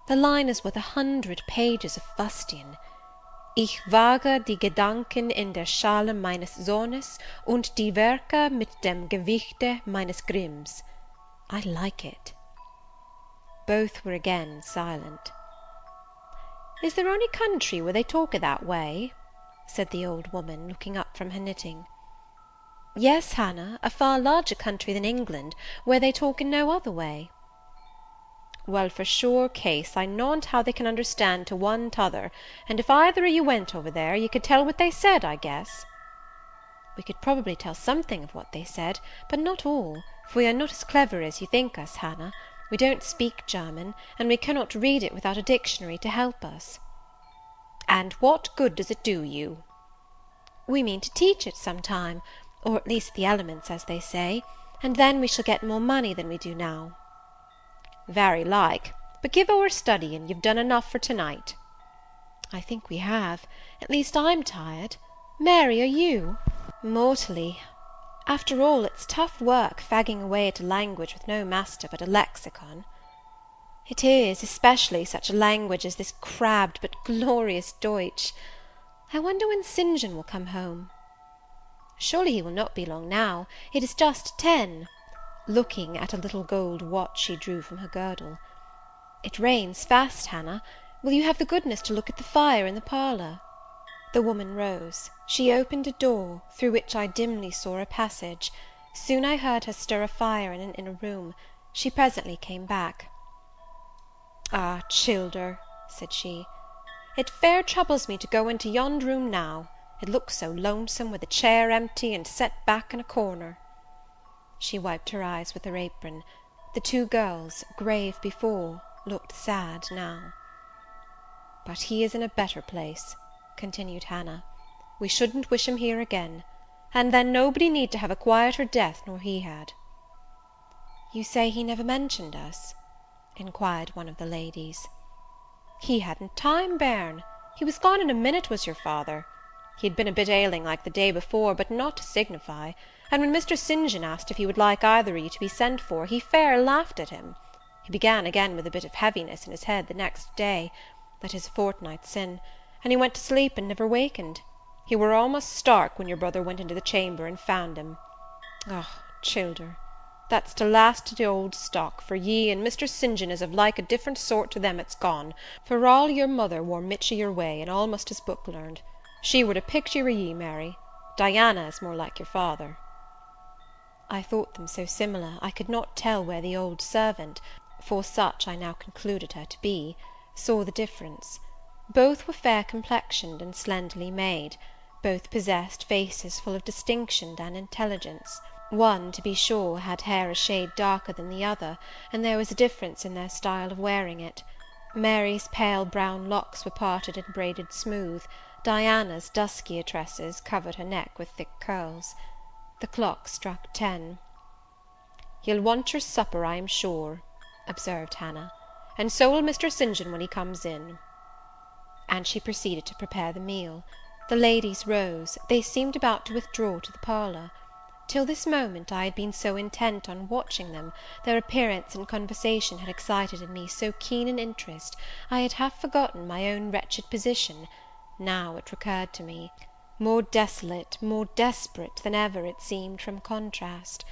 The line is worth 100 pages of fustian. Ich wage die Gedanken in der Schale meines Sohnes und die Werke mit dem Gewichte meines Grimms. I like it." Both were again silent. "Is there any country where they talk that way?" said the old woman, looking up from her knitting. "Yes, Hannah, a far larger country than England, where they talk in no other way." Well, for sure case, I knownt how they can understand to one t'other, and if either o' you went over there, you could tell what they said, I guess." "We could probably tell something of what they said, but not all, for we are not as clever as you think us, Hannah. We don't speak German, and we cannot read it without a dictionary to help us." "And what good does it do you?" "We mean to teach it some time, or at least the elements, as they say, and then we shall get more money than we do now." "Very like, but give o'er studying, you've done enough for to-night." "I think we have. At least I'm tired. Mary, are you?" "Mortally. After all, it's tough work fagging away at a language with no master but a lexicon." "It is, especially such a language as this crabbed but glorious Deutsch. I wonder when St. John will come home." "Surely he will not be long now. It is just 10. Looking at a little gold watch she drew from her girdle. "It rains fast, Hannah. Will you have the goodness to look at the fire in the parlour?" The woman rose. She opened a door, through which I dimly saw a passage. Soon I heard her stir a fire in an inner room. She presently came back. "Ah, childer," said she, "it fair troubles me to go into yond room now. It looks so lonesome, with a chair empty, and set back in a corner." She wiped her eyes with her apron. The two girls, grave before, looked sad now. "But he is in a better place," continued Hannah. "We shouldn't wish him here again, and then nobody need to have a quieter death nor he had." "You say he never mentioned us?" inquired one of the ladies. "He hadn't time, bairn. He was gone in a minute, was your father. He had been a bit ailing like the day before, but not to signify, and when Mr. St. John asked if he would like either of you to be sent for, he fair laughed at him. He began again with a bit of heaviness in his head the next day, that is a fortnight sin, and he went to sleep and never wakened. He were almost stark when your brother went into the chamber and found him. Oh, childer, that's to last to the old stock, for ye and Mr. St. John is of like a different sort to them that's gone, for all your mother wore mitch o' your way, and almost as book learned. She were the picture o' ye, Mary. Diana is more like your father." I thought them so similar, I could not tell where the old servant, for such I now concluded her to be, saw the difference. Both were fair complexioned and slenderly made. Both possessed faces full of distinction and intelligence. One, to be sure, had hair a shade darker than the other, and there was a difference in their style of wearing it. Mary's pale brown locks were parted and braided smooth. Diana's duskier tresses covered her neck with thick curls. The clock struck 10. "You'll want your supper, I am sure," observed Hannah, "and so will Mr. St. John when he comes in." And she proceeded to prepare the meal. The ladies rose. They seemed about to withdraw to the parlour. Till this moment I had been so intent on watching them, their appearance and conversation had excited in me so keen an interest, I had half forgotten my own wretched position. Now it recurred to me, more desolate, more desperate than ever, it seemed, from contrast.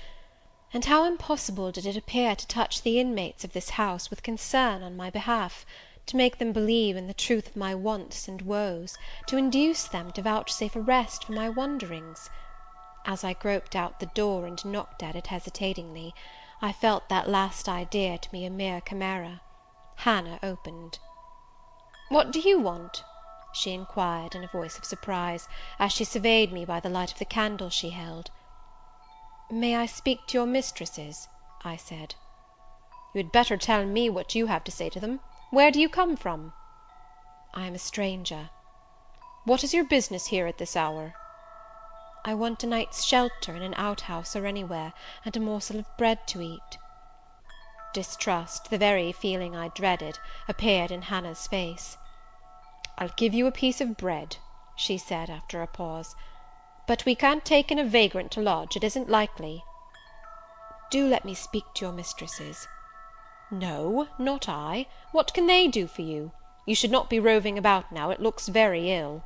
And how impossible did it appear to touch the inmates of this house with concern on my behalf, to make them believe in the truth of my wants and woes, to induce them to vouchsafe a rest for my wanderings. As I groped out the door and knocked at it hesitatingly, I felt that last idea to be a mere chimera. Hannah opened. "What do you want?" she inquired, in a voice of surprise, as she surveyed me by the light of the candle she held. "May I speak to your mistresses?" I said. "You had better tell me what you have to say to them. Where do you come from?" "I am a stranger." "What is your business here at this hour?" "I want a night's shelter in an outhouse or anywhere, and a morsel of bread to eat." Distrust, the very feeling I dreaded, appeared in Hannah's face. "I'll give you a piece of bread," she said, after a pause, "but we can't take in a vagrant to lodge, it isn't likely." "Do let me speak to your mistresses." "No, not I. What can they do for you? You should not be roving about now, it looks very ill."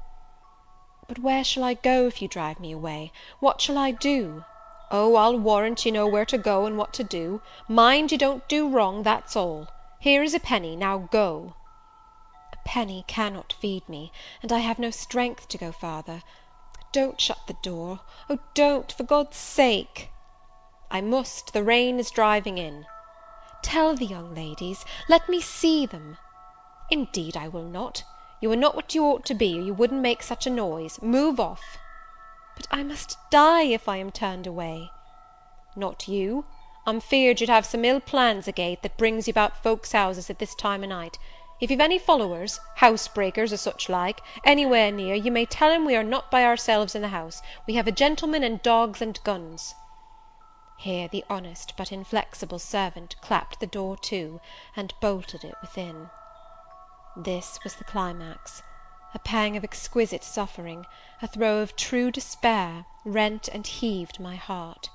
"But where shall I go if you drive me away? What shall I do?" "Oh, I'll warrant you know where to go and what to do. Mind you don't do wrong, that's all. Here is a penny, now go." "A penny cannot feed me, and I have no strength to go farther. Don't shut the door. Oh, don't, for God's sake!" "I must, the rain is driving in." tell the young ladies. Let me see them." "Indeed I will not. You are not what you ought to be, or you wouldn't make such a noise. Move off." "But I must die if I am turned away." "Not you. I'm feared you'd have some ill plans agate that brings you about folks' houses at this time o' night. If you've any followers, housebreakers, or such like, anywhere near, you may tell 'em we are not by ourselves in the house. We have a gentleman and dogs and guns." Here the honest but inflexible servant clapped the door to, and bolted it within. This was the climax. A pang of exquisite suffering, a throe of true despair, rent and heaved my heart.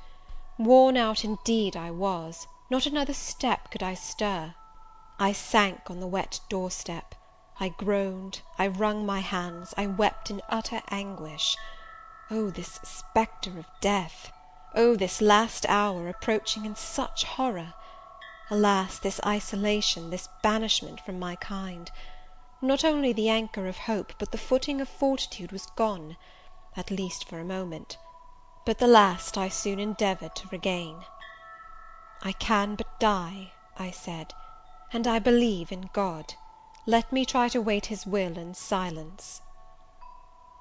Worn out indeed I was; not another step could I stir. I sank on the wet doorstep. I groaned, I wrung my hands, I wept in utter anguish. Oh, this spectre of death! Oh, this last hour approaching in such horror! Alas, this isolation, this banishment from my kind! Not only the anchor of hope, but the footing of fortitude was gone, at least for a moment, but the last I soon endeavoured to regain. "I can but die," I said, "and I believe in God. Let me try to wait his will in silence."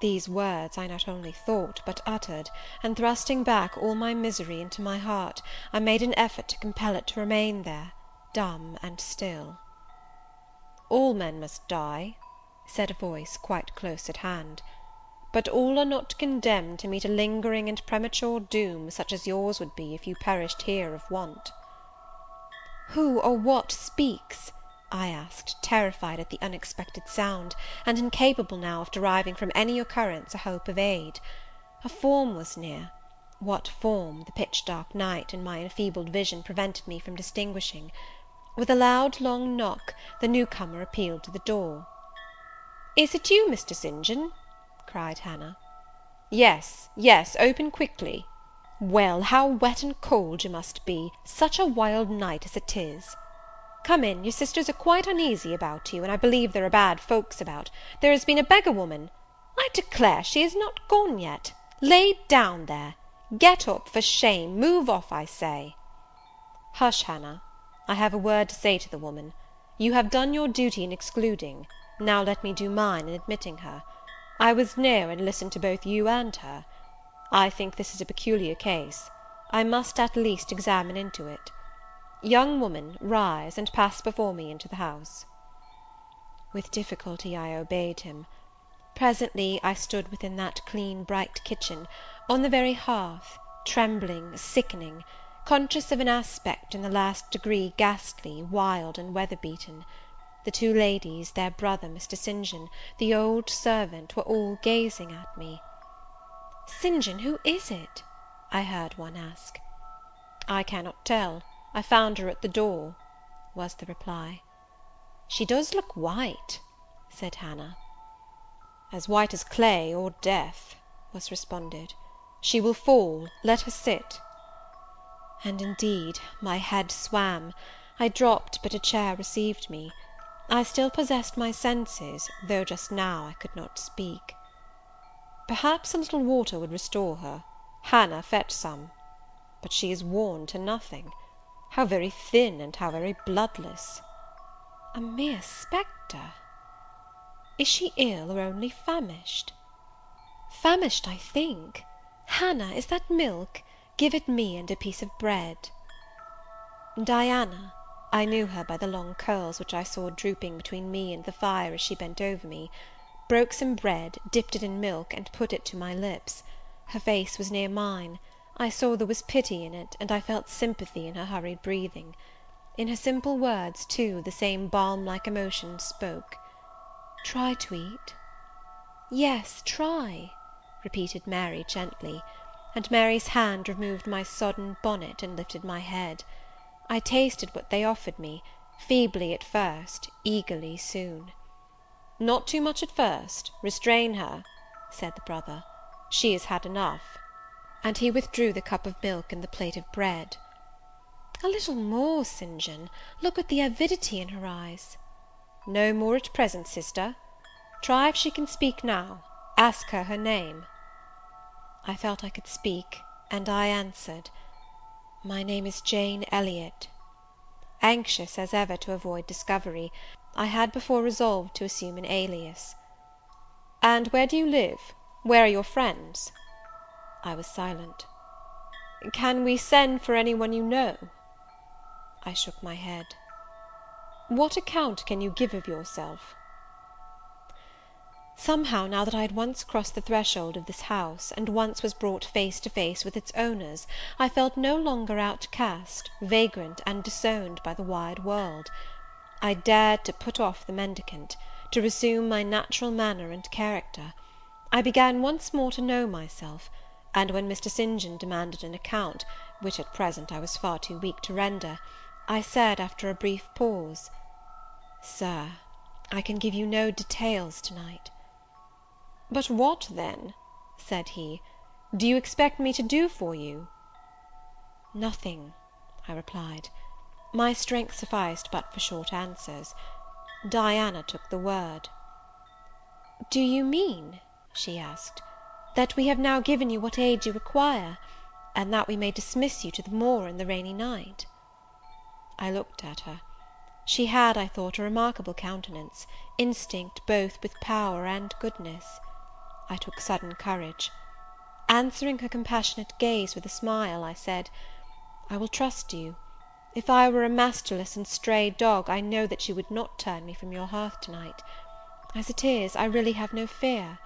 These words I not only thought, but uttered, and thrusting back all my misery into my heart, I made an effort to compel it to remain there, dumb and still. "All men must die," said a voice quite close at hand, "but all are not condemned to meet a lingering and premature doom, such as yours would be if you perished here of want." "Who or what speaks?" I asked, terrified at the unexpected sound, and incapable now of deriving from any occurrence a hope of aid. A form was near. What form, the pitch-dark night and my enfeebled vision prevented me from distinguishing. With a loud long knock, the newcomer appealed to the door. "Is it you, Mr. St. John?" cried Hannah. "Yes, yes, open quickly." "Well, how wet and cold you must be, such a wild night as it is! Come in, your sisters are quite uneasy about you, and I believe there are bad folks about. There has been a beggar woman. I declare she is not gone yet. Lay down there. Get up, for shame. Move off, I say." "Hush, Hannah. I have a word to say to the woman. You have done your duty in excluding, now let me do mine in admitting her. I was near and listened to both you and her. I think this is a peculiar case. I must at least examine into it. Young woman, rise, and pass before me into the house." With difficulty I obeyed him. Presently I stood within that clean bright kitchen, on the very hearth, trembling, sickening, conscious of an aspect in the last degree ghastly, wild, and weather-beaten. The two ladies, their brother, Mr. St. John, the old servant, were all gazing at me. "St. John, who is it?" I heard one ask. "I cannot tell. I found her at the door," was the reply. "She does look white," said Hannah. "As white as clay or death," was responded. "She will fall. Let her sit." And indeed my head swam. I dropped, but a chair received me. I still possessed my senses, though just now I could not speak. "Perhaps a little water would restore her. Hannah, fetch some. But she is worn to nothing. How very thin, and how very bloodless!" "A mere spectre." "Is she ill, or only famished?" "Famished, I think. Hannah, is that milk? Give it me, and a piece of bread." Diana, I knew her by the long curls which I saw drooping between me and the fire as she bent over me, broke some bread, dipped it in milk, and put it to my lips. Her face was near mine. I saw there was pity in it, and I felt sympathy in her hurried breathing. In her simple words, too, the same balm-like emotion spoke. "Try to eat." "Yes, try," repeated Mary gently, and Mary's hand removed my sodden bonnet and lifted my head. I tasted what they offered me, feebly at first, eagerly soon. "Not too much at first. Restrain her," said the brother. "She has had enough." And he withdrew the cup of milk and the plate of bread. "A little more, St. John. Look at the avidity in her eyes." "No more at present, sister. Try if she can speak now. Ask her her name." I felt I could speak, and I answered, "My name is Jane Elliot." Anxious as ever to avoid discovery, I had before resolved to assume an alias. "And where do you live? Where are your friends?" I was silent. "Can we send for any one you know?" I shook my head. "What account can you give of yourself?" Somehow, now that I had once crossed the threshold of this house, and once was brought face to face with its owners, I felt no longer outcast, vagrant, and disowned by the wide world. I dared to put off the mendicant, to resume my natural manner and character. I began once more to know myself, and when Mr. St. John demanded an account, which at present I was far too weak to render, I said, after a brief pause, "Sir, I can give you no details to-night." "But what, then," said he, "do you expect me to do for you?" "Nothing," I replied. My strength sufficed but for short answers. Diana took the word. "Do you mean," she asked, "that we have now given you what aid you require, and that we may dismiss you to the moor in the rainy night?" I looked at her. She had, I thought, a remarkable countenance, instinct both with power and goodness. I took sudden courage. Answering her compassionate gaze with a smile, I said, "I will trust you. If I were a masterless and stray dog, I know that you would not turn me from your hearth to-night. As it is, I really have no fear.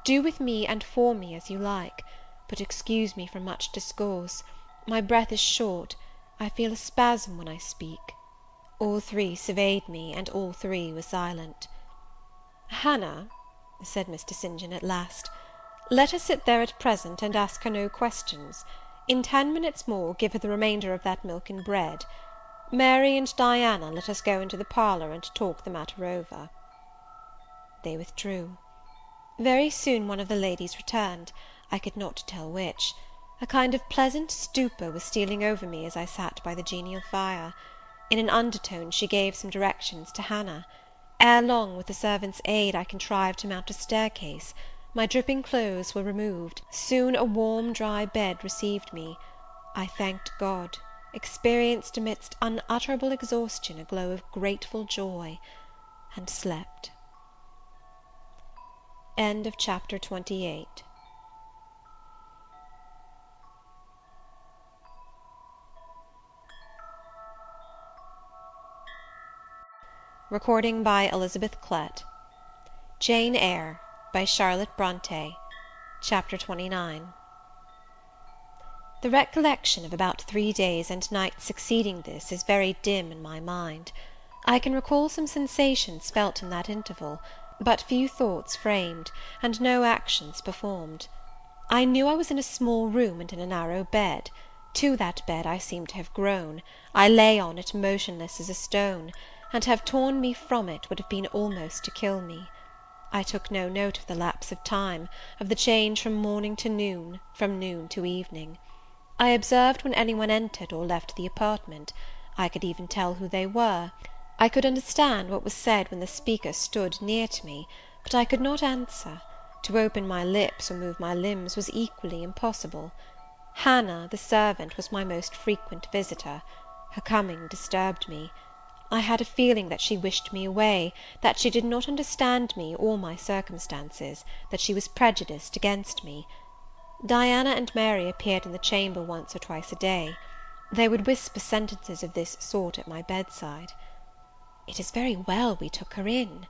Do with me and for me as you like, but excuse me from much discourse. My breath is short. I feel a spasm when I speak." All three surveyed me, and all three were silent. "Hannah," said Mr. St. John at last, "let her sit there at present, and ask her no questions. In 10 minutes more, give her the remainder of that milk and bread. Mary and Diana, let us go into the parlour, and talk the matter over." They withdrew. Very soon one of the ladies returned, I could not tell which. A kind of pleasant stupor was stealing over me as I sat by the genial fire. In an undertone she gave some directions to Hannah. Ere long, with the servant's aid, I contrived to mount a staircase. My dripping clothes were removed. Soon a warm, dry bed received me. I thanked God, experienced amidst unutterable exhaustion a glow of grateful joy, and slept. Chapter 28. Recording by Elizabeth Klett. Jane Eyre, by Charlotte Brontë. Chapter 29. The recollection of about 3 days and nights succeeding this is very dim in my mind. I can recall some sensations felt in that interval, but few thoughts framed, and no actions performed. I knew I was in a small room and in a narrow bed. To that bed I seemed to have grown. I lay on it motionless as a stone, and to have torn me from it would have been almost to kill me. I took no note of the lapse of time, of the change from morning to noon, from noon to evening. I observed when any one entered or left the apartment. I could even tell who they were. I could understand what was said when the speaker stood near to me, but I could not answer. To open my lips or move my limbs was equally impossible. Hannah, the servant, was my most frequent visitor. Her coming disturbed me. I had a feeling that she wished me away, that she did not understand me or my circumstances, that she was prejudiced against me. Diana and Mary appeared in the chamber once or twice a day. They would whisper sentences of this sort at my bedside. "It is very well we took her in."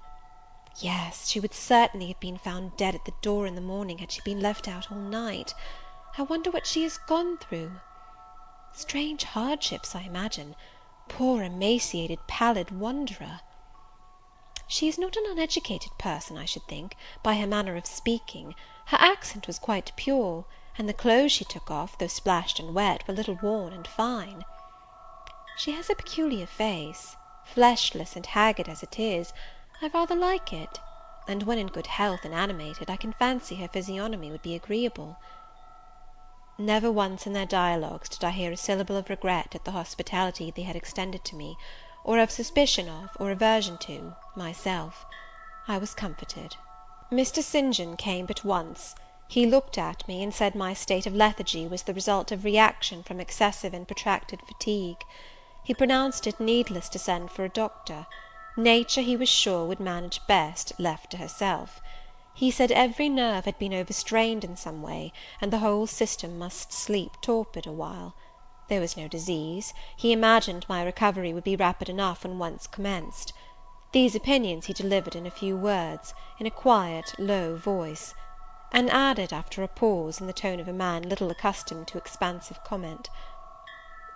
"Yes, she would certainly have been found dead at the door in the morning had she been left out all night. I wonder what she has gone through. Strange hardships, I imagine. Poor emaciated pallid wanderer. She is not an uneducated person, I should think, by her manner of speaking. Her accent was quite pure, and the clothes she took off, though splashed and wet, were little worn and fine. She has a peculiar face. Fleshless and haggard as it is, I rather like it, and when in good health and animated, I can fancy her physiognomy would be agreeable." Never once in their dialogues did I hear a syllable of regret at the hospitality they had extended to me, or of suspicion of, or aversion to, myself. I was comforted. Mr. St. John came but once. He looked at me, and said my state of lethargy was the result of reaction from excessive and protracted fatigue. He pronounced it needless to send for a doctor. Nature, he was sure, would manage best, left to herself. He said every nerve had been overstrained in some way, and the whole system must sleep torpid a while. There was no disease. He imagined my recovery would be rapid enough when once commenced. These opinions he delivered in a few words, in a quiet, low voice, and added, after a pause, in the tone of a man little accustomed to expansive comment,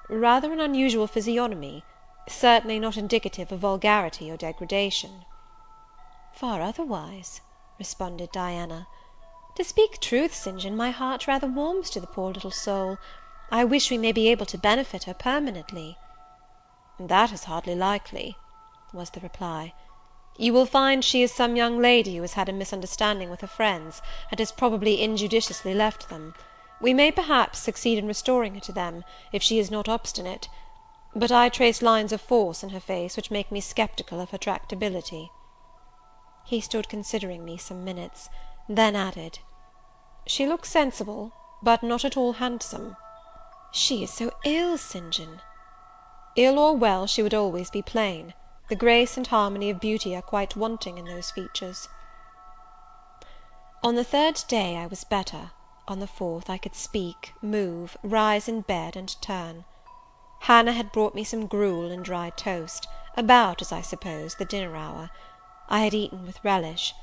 "Rather an unusual physiognomy, certainly not indicative of vulgarity or degradation." "Far otherwise," responded Diana. "To speak truth, St. John, my heart rather warms to the poor little soul. I wish we may be able to benefit her permanently." "That is hardly likely," was the reply. "You will find she is some young lady who has had a misunderstanding with her friends, and has probably injudiciously left them. We may perhaps succeed in restoring her to them, if she is not obstinate; but I trace lines of force in her face which make me sceptical of her tractability." He stood considering me some minutes, then added, "She looks sensible, but not at all handsome." "She is so ill, St. John." "Ill or well, she would always be plain. The grace and harmony of beauty are quite wanting in those features." On the third day I was better. On the fourth I could speak, move, rise in bed, and turn. Hannah had brought me some gruel and dry toast, about, as I suppose, the dinner hour. I had eaten with relish.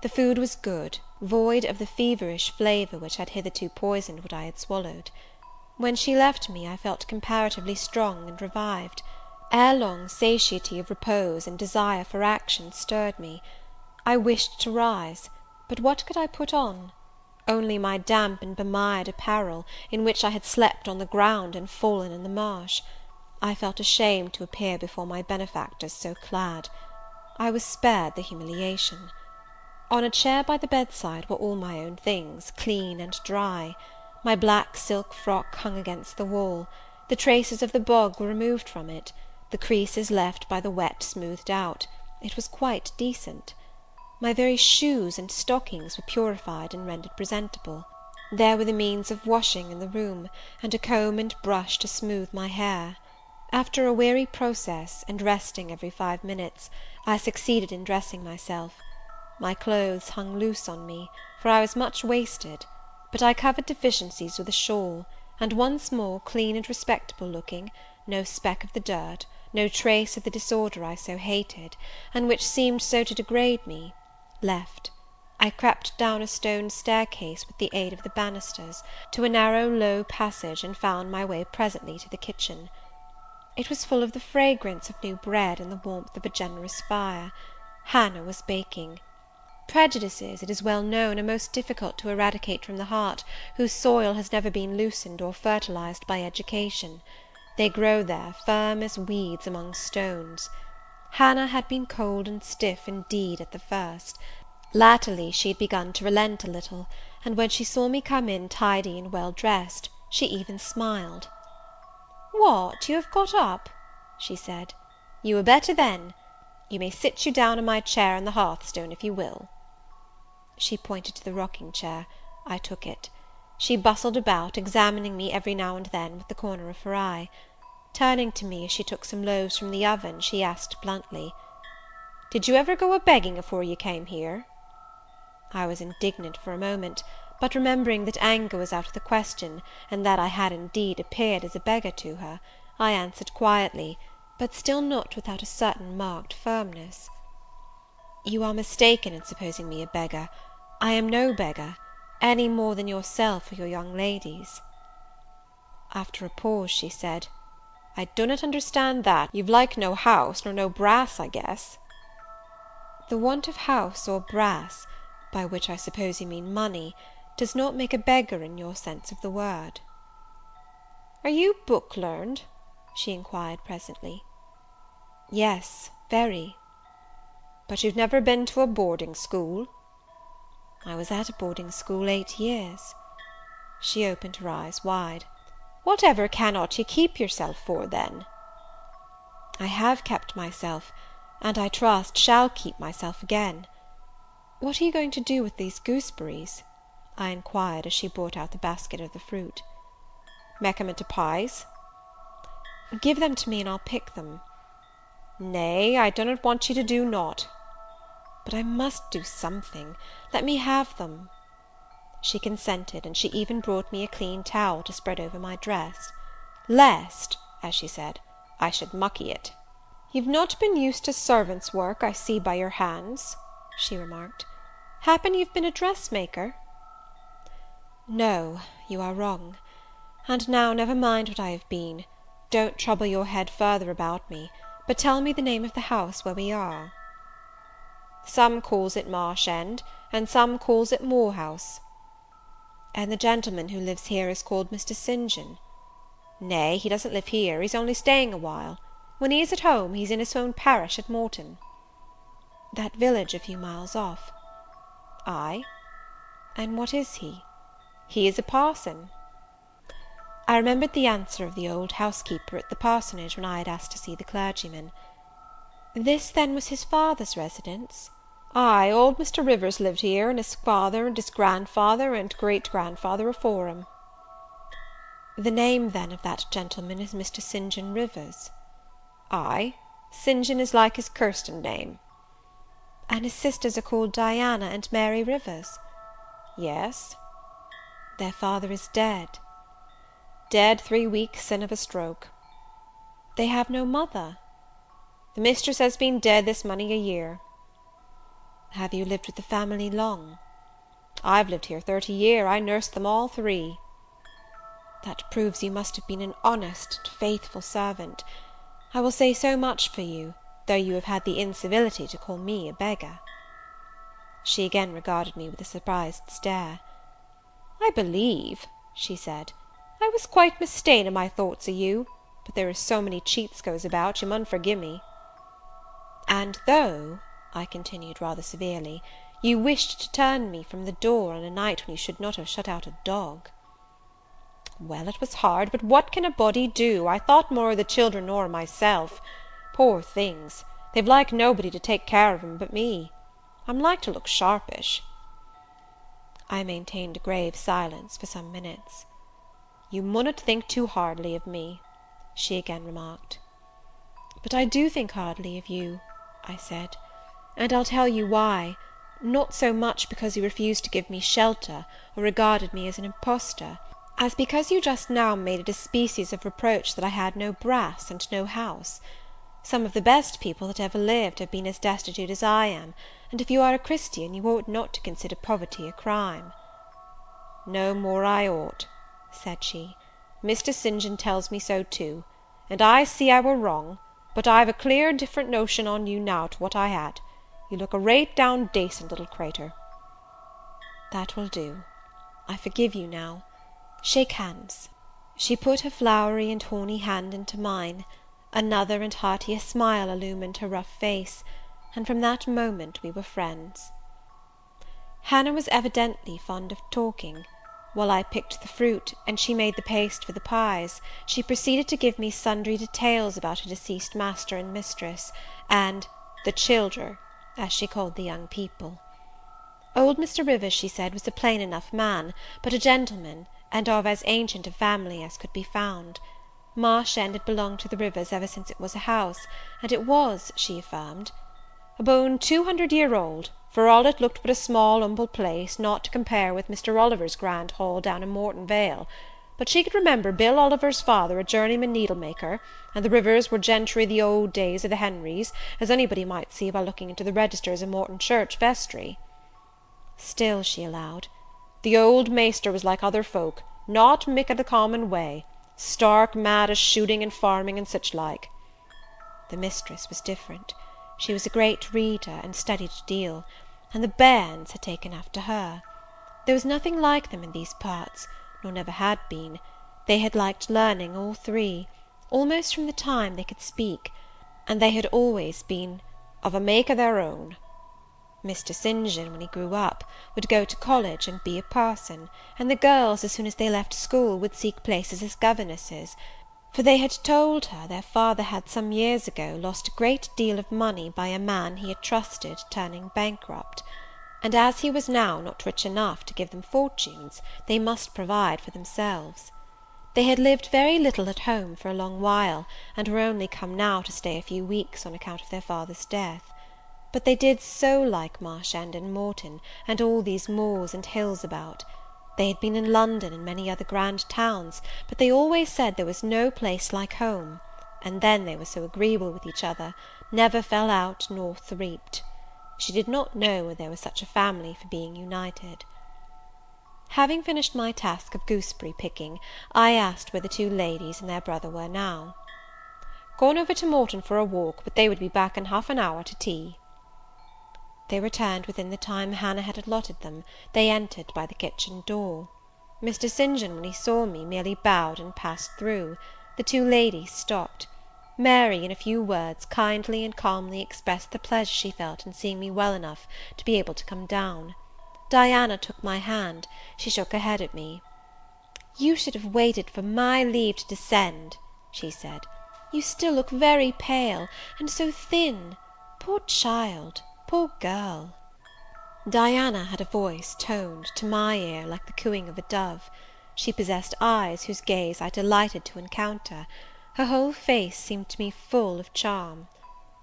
The food was good, void of the feverish flavour which had hitherto poisoned what I had swallowed. When she left me, I felt comparatively strong and revived. Ere long, satiety of repose and desire for action stirred me. I wished to rise, but what could I put on? Only my damp and bemired apparel, in which I had slept on the ground and fallen in the marsh. I felt ashamed to appear before my benefactors so clad. I was spared the humiliation. On a chair by the bedside were all my own things, clean and dry. My black silk frock hung against the wall. The traces of the bog were removed from it, the creases left by the wet smoothed out. It was quite decent. My very shoes and stockings were purified and rendered presentable. There were the means of washing in the room, and a comb and brush to smooth my hair. After a weary process, and resting every 5 minutes, I succeeded in dressing myself. My clothes hung loose on me, for I was much wasted, but I covered deficiencies with a shawl, and once more, clean and respectable looking, no speck of the dirt, no trace of the disorder I so hated, and which seemed so to degrade me, left, I crept down a stone staircase, with the aid of the banisters, to a narrow low passage, and found my way presently to the kitchen. It was full of the fragrance of new bread and the warmth of a generous fire. Hannah was baking. Prejudices, it is well known, are most difficult to eradicate from the heart, whose soil has never been loosened or fertilized by education. They grow there, firm as weeds among stones. Hannah had been cold and stiff indeed at the first. Latterly she had begun to relent a little, and when she saw me come in tidy and well dressed, she even smiled. "What, you have got up?" she said. "You were better then. You may sit you down on my chair on the hearthstone, if you will." She pointed to the rocking chair. I took it. She bustled about, examining me every now and then with the corner of her eye. Turning to me as she took some loaves from the oven, she asked bluntly, "Did you ever go a-begging afore you came here?" I was indignant for a moment, but remembering that anger was out of the question, and that I had indeed appeared as a beggar to her, I answered quietly, but still not without a certain marked firmness, "You are mistaken in supposing me a beggar. I am no beggar, any more than yourself or your young ladies." After a pause, she said, "I dunnot understand that. You've like no house, nor no brass, I guess." "The want of house or brass, by which I suppose you mean money, does not make a beggar in your sense of the word." "Are you book-learned?" she inquired presently. "Yes, very." "But you've never been to a boarding-school?" "I was at a boarding-school 8 years." She opened her eyes wide. "Whatever cannot you keep yourself for, then?" "I have kept myself, and I trust shall keep myself again. What are you going to do with these gooseberries?" I inquired, as she brought out the basket of the fruit. "Mek 'em into pies." Give them to me, and I'll pick them. Nay, I do not want you to do naught. But I must do something. Let me have them. She consented, and she even brought me a clean towel to spread over my dress, lest, as she said, I should mucky it. You've not been used to servant's work, I see by your hands, she remarked. Happen you've been a dressmaker? No, you are wrong. And now never mind what I have been. Don't trouble your head further about me, but tell me the name of the house where we are. Some calls it Marsh End, and some calls it Moor House. And the gentleman who lives here is called Mr. St. John. Nay, he doesn't live here, he's only staying a while. When he is at home, he's in his own parish at Morton. That village a few miles off. Ay. And what is he? He is a parson. I remembered the answer of the old housekeeper at the parsonage when I had asked to see the clergyman. This, then, was his father's residence? Ay, old Mr. Rivers lived here, and his father and his grandfather and great-grandfather afore him. The name, then, of that gentleman is Mr. St. John Rivers? Ay, St. John is like his Kirsten name. And his sisters are called Diana and Mary Rivers? Yes. Their father is dead. Dead 3 weeks sin of a stroke. They have no mother? The mistress has been dead this many a year. Have you lived with the family long? I've lived here 30 year. I nursed them all 3. That proves you must have been an honest and faithful servant. I will say so much for you, though you have had the incivility to call me a beggar. She again regarded me with a surprised stare. I believe, she said, I was quite mista'en in my thoughts o' you, but there is so many cheats goes about, you mun forgive me. And though, I continued rather severely, you wished to turn me from the door on a night when you should not have shut out a dog. Well, it was hard, but what can a body do? I thought more of the children nor of myself. Poor things, they've like nobody to take care of 'em but me. I'm like to look sharpish. I maintained a grave silence for some minutes. You munnot think too hardly of me, she again remarked. But I do think hardly of you, I said, and I'll tell you why. Not so much because you refused to give me shelter, or regarded me as an impostor, as because you just now made it a species of reproach that I had no brass and no house. Some of the best people that ever lived have been as destitute as I am, and if you are a Christian, you ought not to consider poverty a crime. No more I ought, said she. Mr. St. John tells me so too, and I see I were wrong, but I've a clear different notion on you now to what I had. You look a rate down dacent little cratur. That will do. I forgive you now. Shake hands. She put her flowery and horny hand into mine. Another and heartier smile illumined her rough face, and from that moment we were friends. Hannah was evidently fond of talking. While I picked the fruit, and she made the paste for the pies, she proceeded to give me sundry details about her deceased master and mistress, and the childer, as she called the young people. Old Mr. Rivers, she said, was a plain enough man, but a gentleman, and of as ancient a family as could be found. Marsh End had belonged to the Rivers ever since it was a house, and it was, she affirmed, abone 200 year old, for all it looked but a small humble place, not to compare with Mr. Oliver's grand hall down in Morton Vale. But she could remember Bill Oliver's father a journeyman needle-maker, and the Rivers were gentry the old days of the Henrys, as anybody might see by looking into the registers of Morton Church vestry. Still, she allowed, the old maester was like other folk, not mick of the common way, stark mad as shooting and farming and such like. The mistress was different. She was a great reader, and studied a deal, and the bairns had taken after her. There was nothing like them in these parts, nor never had been. They had liked learning, all 3, almost from the time they could speak, and they had always been of a make of their own. Mr. St. John, when he grew up, would go to college and be a parson, and the girls, as soon as they left school, would seek places as governesses, for they had told her their father had some years ago lost a great deal of money by a man he had trusted turning bankrupt, and as he was now not rich enough to give them fortunes, they must provide for themselves. They had lived very little at home for a long while, and were only come now to stay a few weeks on account of their father's death. But they did so like Marsh End and Morton, and all these moors and hills about. They had been in London and many other grand towns, but they always said there was no place like home; and then they were so agreeable with each other, never fell out nor threaped. She did not know there was such a family for being united. Having finished my task of gooseberry picking, I asked where the two ladies and their brother were now. Gone over to Morton for a walk, but they would be back in half an hour to tea. They returned within the time Hannah had allotted them. They entered by the kitchen door. Mr. St. John, when he saw me, merely bowed and passed through. The two ladies stopped. Mary, in a few words, kindly and calmly expressed the pleasure she felt in seeing me well enough to be able to come down. Diana took my hand. She shook her head at me. "You should have waited for my leave to descend," she said. "You still look very pale, and so thin. Poor child! Poor girl!" Diana had a voice toned, to my ear, like the cooing of a dove. She possessed eyes whose gaze I delighted to encounter. Her whole face seemed to me full of charm.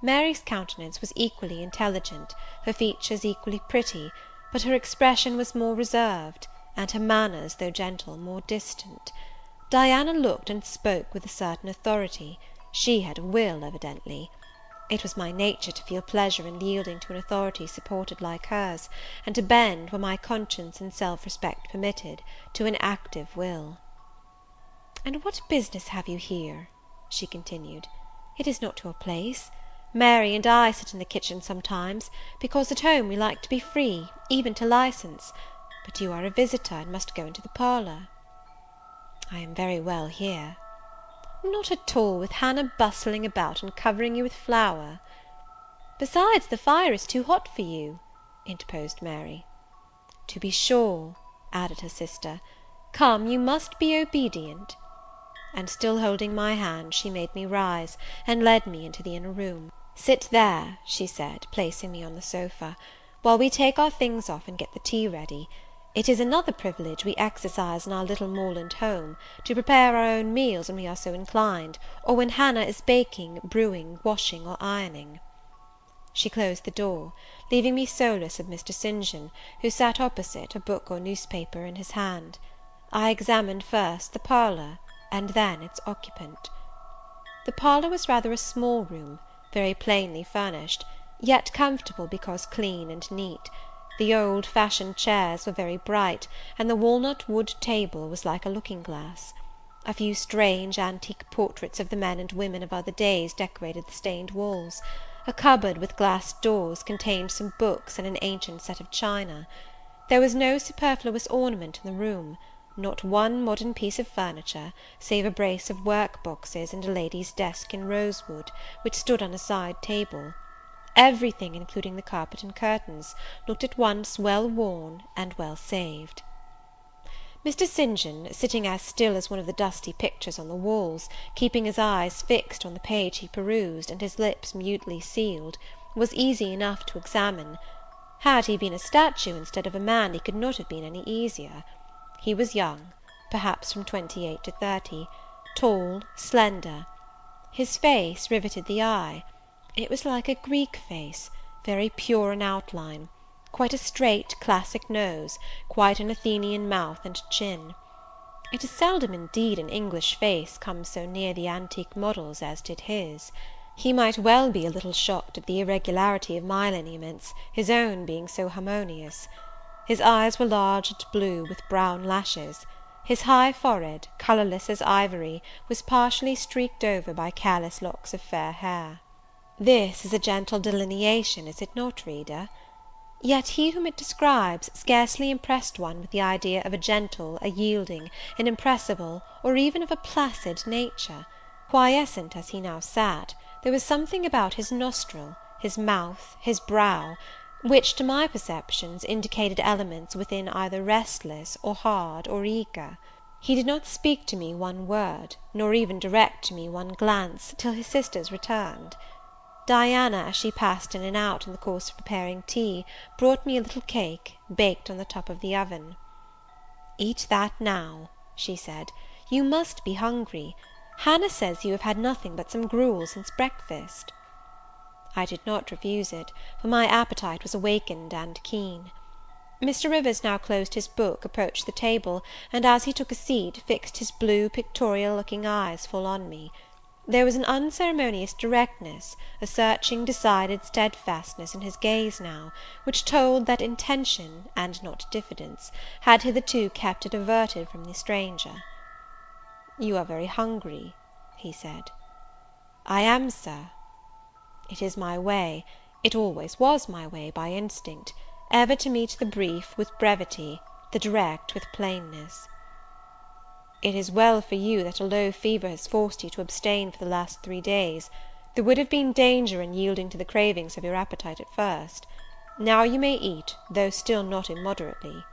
Mary's countenance was equally intelligent, her features equally pretty, but her expression was more reserved, and her manners, though gentle, more distant. Diana looked and spoke with a certain authority. She had a will, evidently. It was my nature to feel pleasure in yielding to an authority supported like hers, and to bend, where my conscience and self-respect permitted, to an active will. "And what business have you here?" she continued. "It is not your place. Mary and I sit in the kitchen sometimes, because at home we like to be free, even to license; but you are a visitor, and must go into the parlour." "I am very well here." "Not at all, with Hannah bustling about and covering you with flour." "Besides, the fire is too hot for you," interposed Mary. "To be sure," added her sister. "Come, you must be obedient." And still holding my hand, she made me rise, and led me into the inner room. "Sit there," she said, placing me on the sofa, "while we take our things off and get the tea ready. It is another privilege we exercise in our little moorland home, to prepare our own meals when we are so inclined, or when Hannah is baking, brewing, washing, or ironing." She closed the door, leaving me solus of Mr. St. John, who sat opposite, a book or newspaper in his hand. I examined first the parlour, and then its occupant. The parlour was rather a small room, very plainly furnished, yet comfortable because clean and neat. The old-fashioned chairs were very bright, and the walnut-wood table was like a looking-glass. A few strange antique portraits of the men and women of other days decorated the stained walls. A cupboard with glass doors contained some books and an ancient set of china. There was no superfluous ornament in the room, not one modern piece of furniture, save a brace of work-boxes and a lady's desk in rosewood, which stood on a side table. Everything, including the carpet and curtains, looked at once well worn and well saved. Mr. St. John, sitting as still as one of the dusty pictures on the walls, keeping his eyes fixed on the page he perused, and his lips mutely sealed, was easy enough to examine. Had he been a statue instead of a man, he could not have been any easier. He was young, perhaps from 28 to 30, tall, slender. His face riveted the eye. It was like a Greek face, very pure in outline, quite a straight classic nose, quite an Athenian mouth and chin. It is seldom indeed an English face comes so near the antique models as did his. He might well be a little shocked at the irregularity of my lineaments, his own being so harmonious. His eyes were large and blue, with brown lashes. His high forehead, colourless as ivory, was partially streaked over by careless locks of fair hair. This is a gentle delineation, is it not, reader? Yet he whom it describes scarcely impressed one with the idea of a gentle, a yielding, an impressible, or even of a placid nature. Quiescent as he now sat, there was something about his nostril, his mouth, his brow, which, to my perceptions, indicated elements within either restless, or hard, or eager. He did not speak to me one word, nor even direct to me one glance, till his sisters returned. Diana, as she passed in and out in the course of preparing tea, brought me a little cake, baked on the top of the oven. "Eat that now," she said. You must be hungry. Hannah says you have had nothing but some gruel since breakfast." I did not refuse it, for my appetite was awakened and keen. Mr. Rivers now closed his book, approached the table, and, as he took a seat, fixed his blue, pictorial-looking eyes full on me. There was an unceremonious directness, a searching, decided steadfastness in his gaze now, which told that intention, and not diffidence, had hitherto kept it averted from the stranger. "You are very hungry," he said. "I am, Sir." It is my way, it always was my way by instinct, ever to meet the brief with brevity, the direct with plainness. "It is well for you that a low fever has forced you to abstain for the last 3 days. There would have been danger in yielding to the cravings of your appetite at first. Now you may eat, though still not immoderately."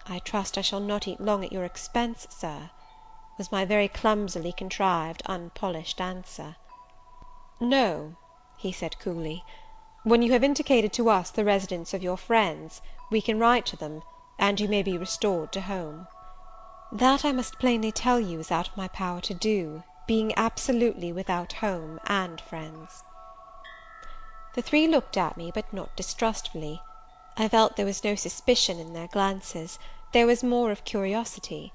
"I trust I shall not eat long at your expense, Sir," was my very clumsily contrived, unpolished answer. "No," he said coolly, "when you have indicated to us the residence of your friends, we can write to them, and you may be restored to home." "That, I must plainly tell you, is out of my power to do, being absolutely without home and friends." The three looked at me, but not distrustfully. I felt there was no suspicion in their glances, there was more of curiosity.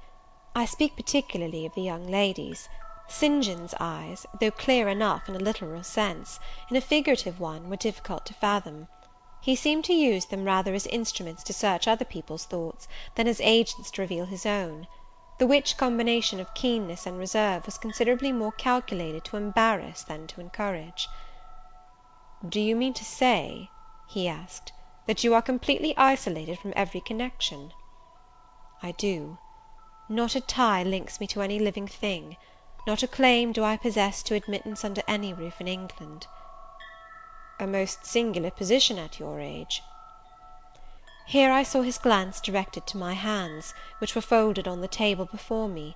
I speak particularly of the young ladies. St. John's eyes, though clear enough in a literal sense, in a figurative one were difficult to fathom. He seemed to use them rather as instruments to search other people's thoughts, than as agents to reveal his own; the which combination of keenness and reserve was considerably more calculated to embarrass than to encourage. "Do you mean to say," he asked, "that you are completely isolated from every connection?" "I do. Not a tie links me to any living thing, not a claim do I possess to admittance under any roof in England." "A most singular position at your age." Here I saw his glance directed to my hands, which were folded on the table before me.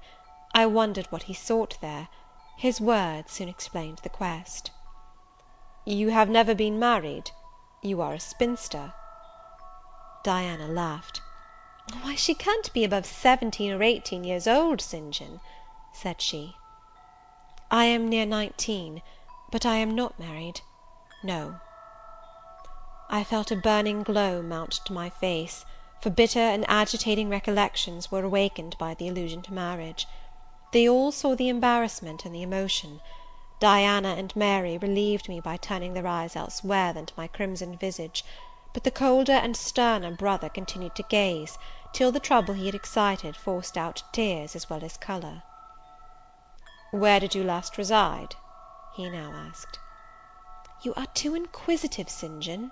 I wondered what he sought there. His words soon explained the quest. "You have never been married? You are a spinster?" Diana laughed. "Why, she can't be above 17 or 18 years old, St. John," said she. "I am near 19, but I am not married, no." I felt a burning glow mount to my face, for bitter and agitating recollections were awakened by the allusion to marriage. They all saw the embarrassment and the emotion. Diana and Mary relieved me by turning their eyes elsewhere than to my crimsoned visage, but the colder and sterner brother continued to gaze, till the trouble he had excited forced out tears as well as colour. "Where did you last reside?" he now asked. "You are too inquisitive, St. John,"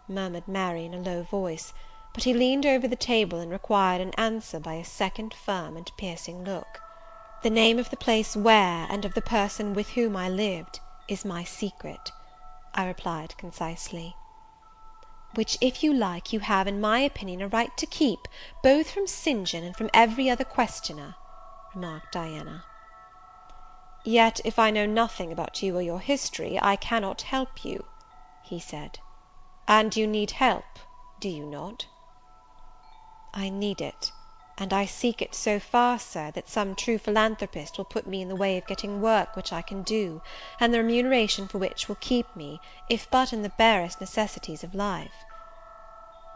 murmured Mary in a low voice; but he leaned over the table, and required an answer by a second firm and piercing look. "The name of the place where, and of the person with whom I lived, is my secret," I replied concisely. "Which, if you like, you have, in my opinion, a right to keep, both from St. John and from every other questioner," remarked Diana. "Yet, if I know nothing about you or your history, I cannot help you," he said. "And you need help, do you not?" "I need it, and I seek it so far, Sir, that some true philanthropist will put me in the way of getting work which I can do, and the remuneration for which will keep me, if but in the barest necessities of life."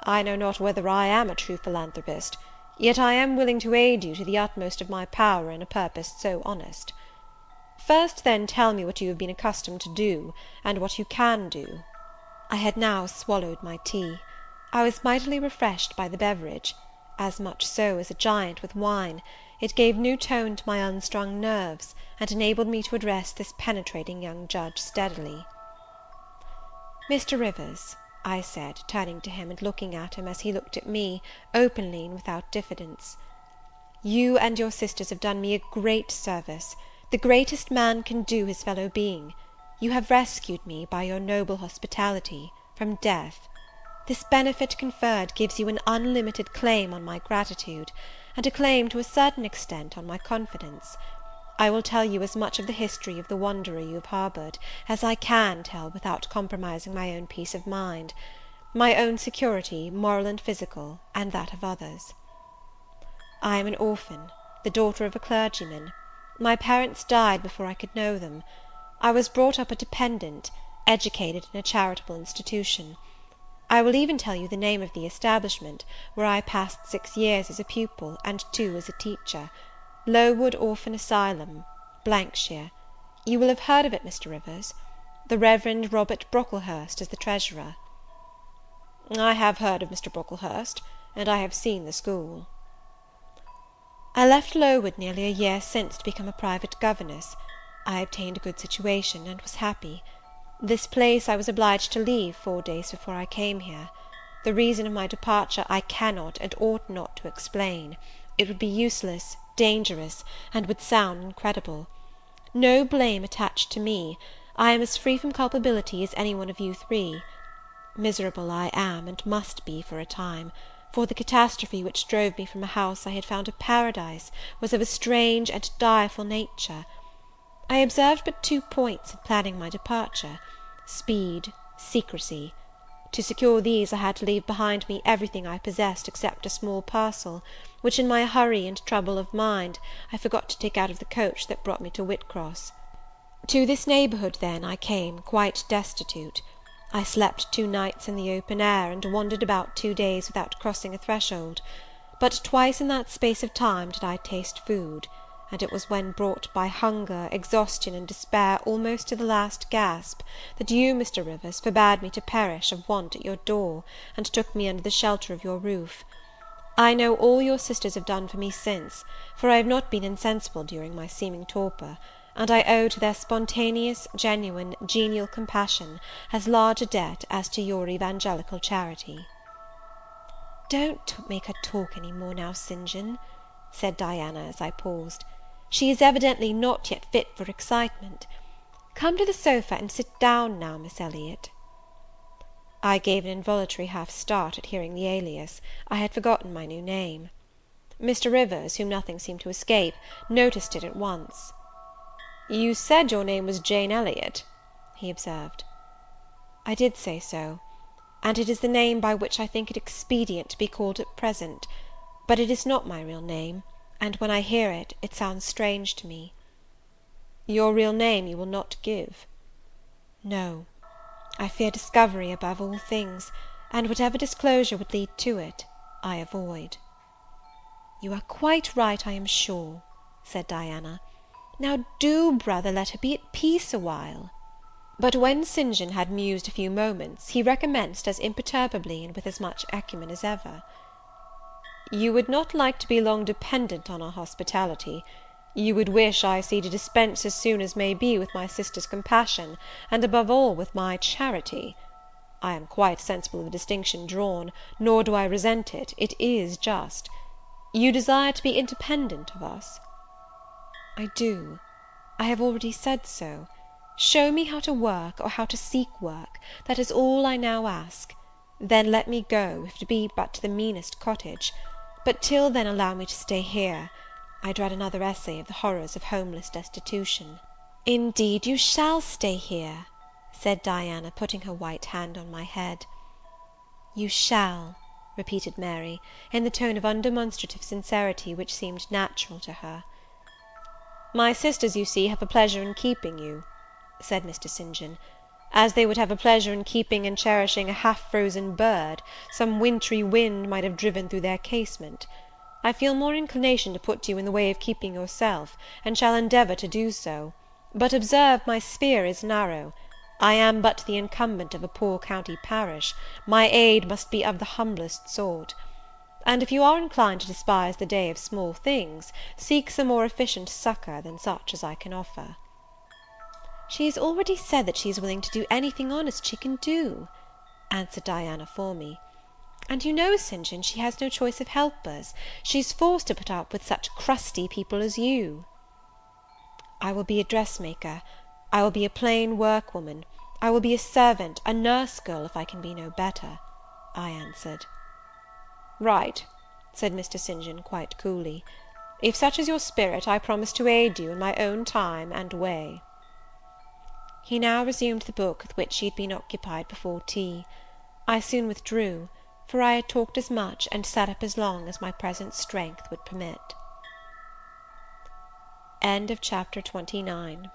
"I know not whether I am a true philanthropist, yet I am willing to aid you to the utmost of my power in a purpose so honest. First, then, tell me what you have been accustomed to do, and what you can do." I had now swallowed my tea. I was mightily refreshed by the beverage, as much so as a giant with wine. It gave new tone to my unstrung nerves, and enabled me to address this penetrating young judge steadily. "Mr. Rivers," I said, turning to him, and looking at him as he looked at me, openly and without diffidence, "you and your sisters have done me a great service, the greatest man can do his fellow being. You have rescued me, by your noble hospitality, from death. This benefit conferred gives you an unlimited claim on my gratitude, and a claim, to a certain extent, on my confidence. I will tell you as much of the history of the wanderer you have harboured, as I can tell without compromising my own peace of mind, my own security, moral and physical, and that of others. I am an orphan, the daughter of a clergyman. My parents died before I could know them. I was brought up a dependent, educated in a charitable institution. I will even tell you the name of the establishment, where I passed 6 years as a pupil, and 2 as a teacher. Lowood Orphan Asylum, shire. You will have heard of it, Mr. Rivers. The Reverend Robert Brocklehurst is the treasurer. I have heard of Mr. Brocklehurst, and I have seen the school. I left Lowood nearly a year since to become a private governess. I obtained a good situation, and was happy. This place I was obliged to leave 4 days before I came here. The reason of my departure I cannot and ought not to explain. It would be useless, dangerous, and would sound incredible. No blame attached to me. I am as free from culpability as any one of you 3. Miserable I am, and must be for a time, for the catastrophe which drove me from a house I had found a paradise was of a strange and direful nature. I observed but 2 points in planning my departure: speed, secrecy. To secure these I had to leave behind me everything I possessed except a small parcel, which in my hurry and trouble of mind I forgot to take out of the coach that brought me to Whitcross. To this neighbourhood, then, I came, quite destitute. I slept 2 nights in the open air, and wandered about 2 days without crossing a threshold; but twice in that space of time did I taste food, and it was when brought by hunger, exhaustion, and despair almost to the last gasp, that you, Mr. Rivers, forbade me to perish of want at your door, and took me under the shelter of your roof. I know all your sisters have done for me since, for I have not been insensible during my seeming torpor, and I owe to their spontaneous, genuine, genial compassion as large a debt as to your evangelical charity. "Don't make her talk any more now, St. John," said Diana, as I paused. "She is evidently not yet fit for excitement. Come to the sofa and sit down now, Miss Elliot." I gave an involuntary half start at hearing the alias. I had forgotten my new name. Mr. Rivers, whom nothing seemed to escape, noticed it at once. "You said your name was Jane Elliot," he observed. "I did say so, and it is the name by which I think it expedient to be called at present; but it is not my real name, and when I hear it, it sounds strange to me." "Your real name you will not give?" "No. I fear discovery above all things, and whatever disclosure would lead to it, I avoid." "You are quite right, I am sure," said Diana. "Now do, brother, let her be at peace a while." But when St. John had mused a few moments, he recommenced as imperturbably and with as much acumen as ever. "You would not like to be long dependent on our hospitality. You would wish, I see, to dispense as soon as may be with my sister's compassion, and above all with my charity. I am quite sensible of the distinction drawn, nor do I resent it; it is just. You desire to be independent of us?" "I do. I have already said so. Show me how to work, or how to seek work; that is all I now ask. Then let me go, if it be but to the meanest cottage; but till then allow me to stay here. I dread another essay of the horrors of homeless destitution." "Indeed you shall stay here," said Diana, putting her white hand on my head. "You shall," repeated Mary, in the tone of undemonstrative sincerity which seemed natural to her. "My sisters, you see, have a pleasure in keeping you," said Mr. St. John, "as they would have a pleasure in keeping and cherishing a half-frozen bird, some wintry wind might have driven through their casement. I feel more inclination to put you in the way of keeping yourself, and shall endeavour to do so; but observe, my sphere is narrow. I am but the incumbent of a poor county parish; my aid must be of the humblest sort. And if you are inclined to despise the day of small things, seek some more efficient succour than such as I can offer." "She has already said that she is willing to do anything honest she can do," answered Diana for me. "And you know, St. John, she has no choice of helpers; she's forced to put up with such crusty people as you." "I will be a dressmaker, I will be a plain workwoman, I will be a servant, a nurse girl, if I can be no better," I answered. "Right," said Mr. St. John, quite coolly. "If such is your spirit, I promise to aid you in my own time and way." He now resumed the book with which he had been occupied before tea. I soon withdrew, for I had talked as much and sat up as long as my present strength would permit. End of chapter 29.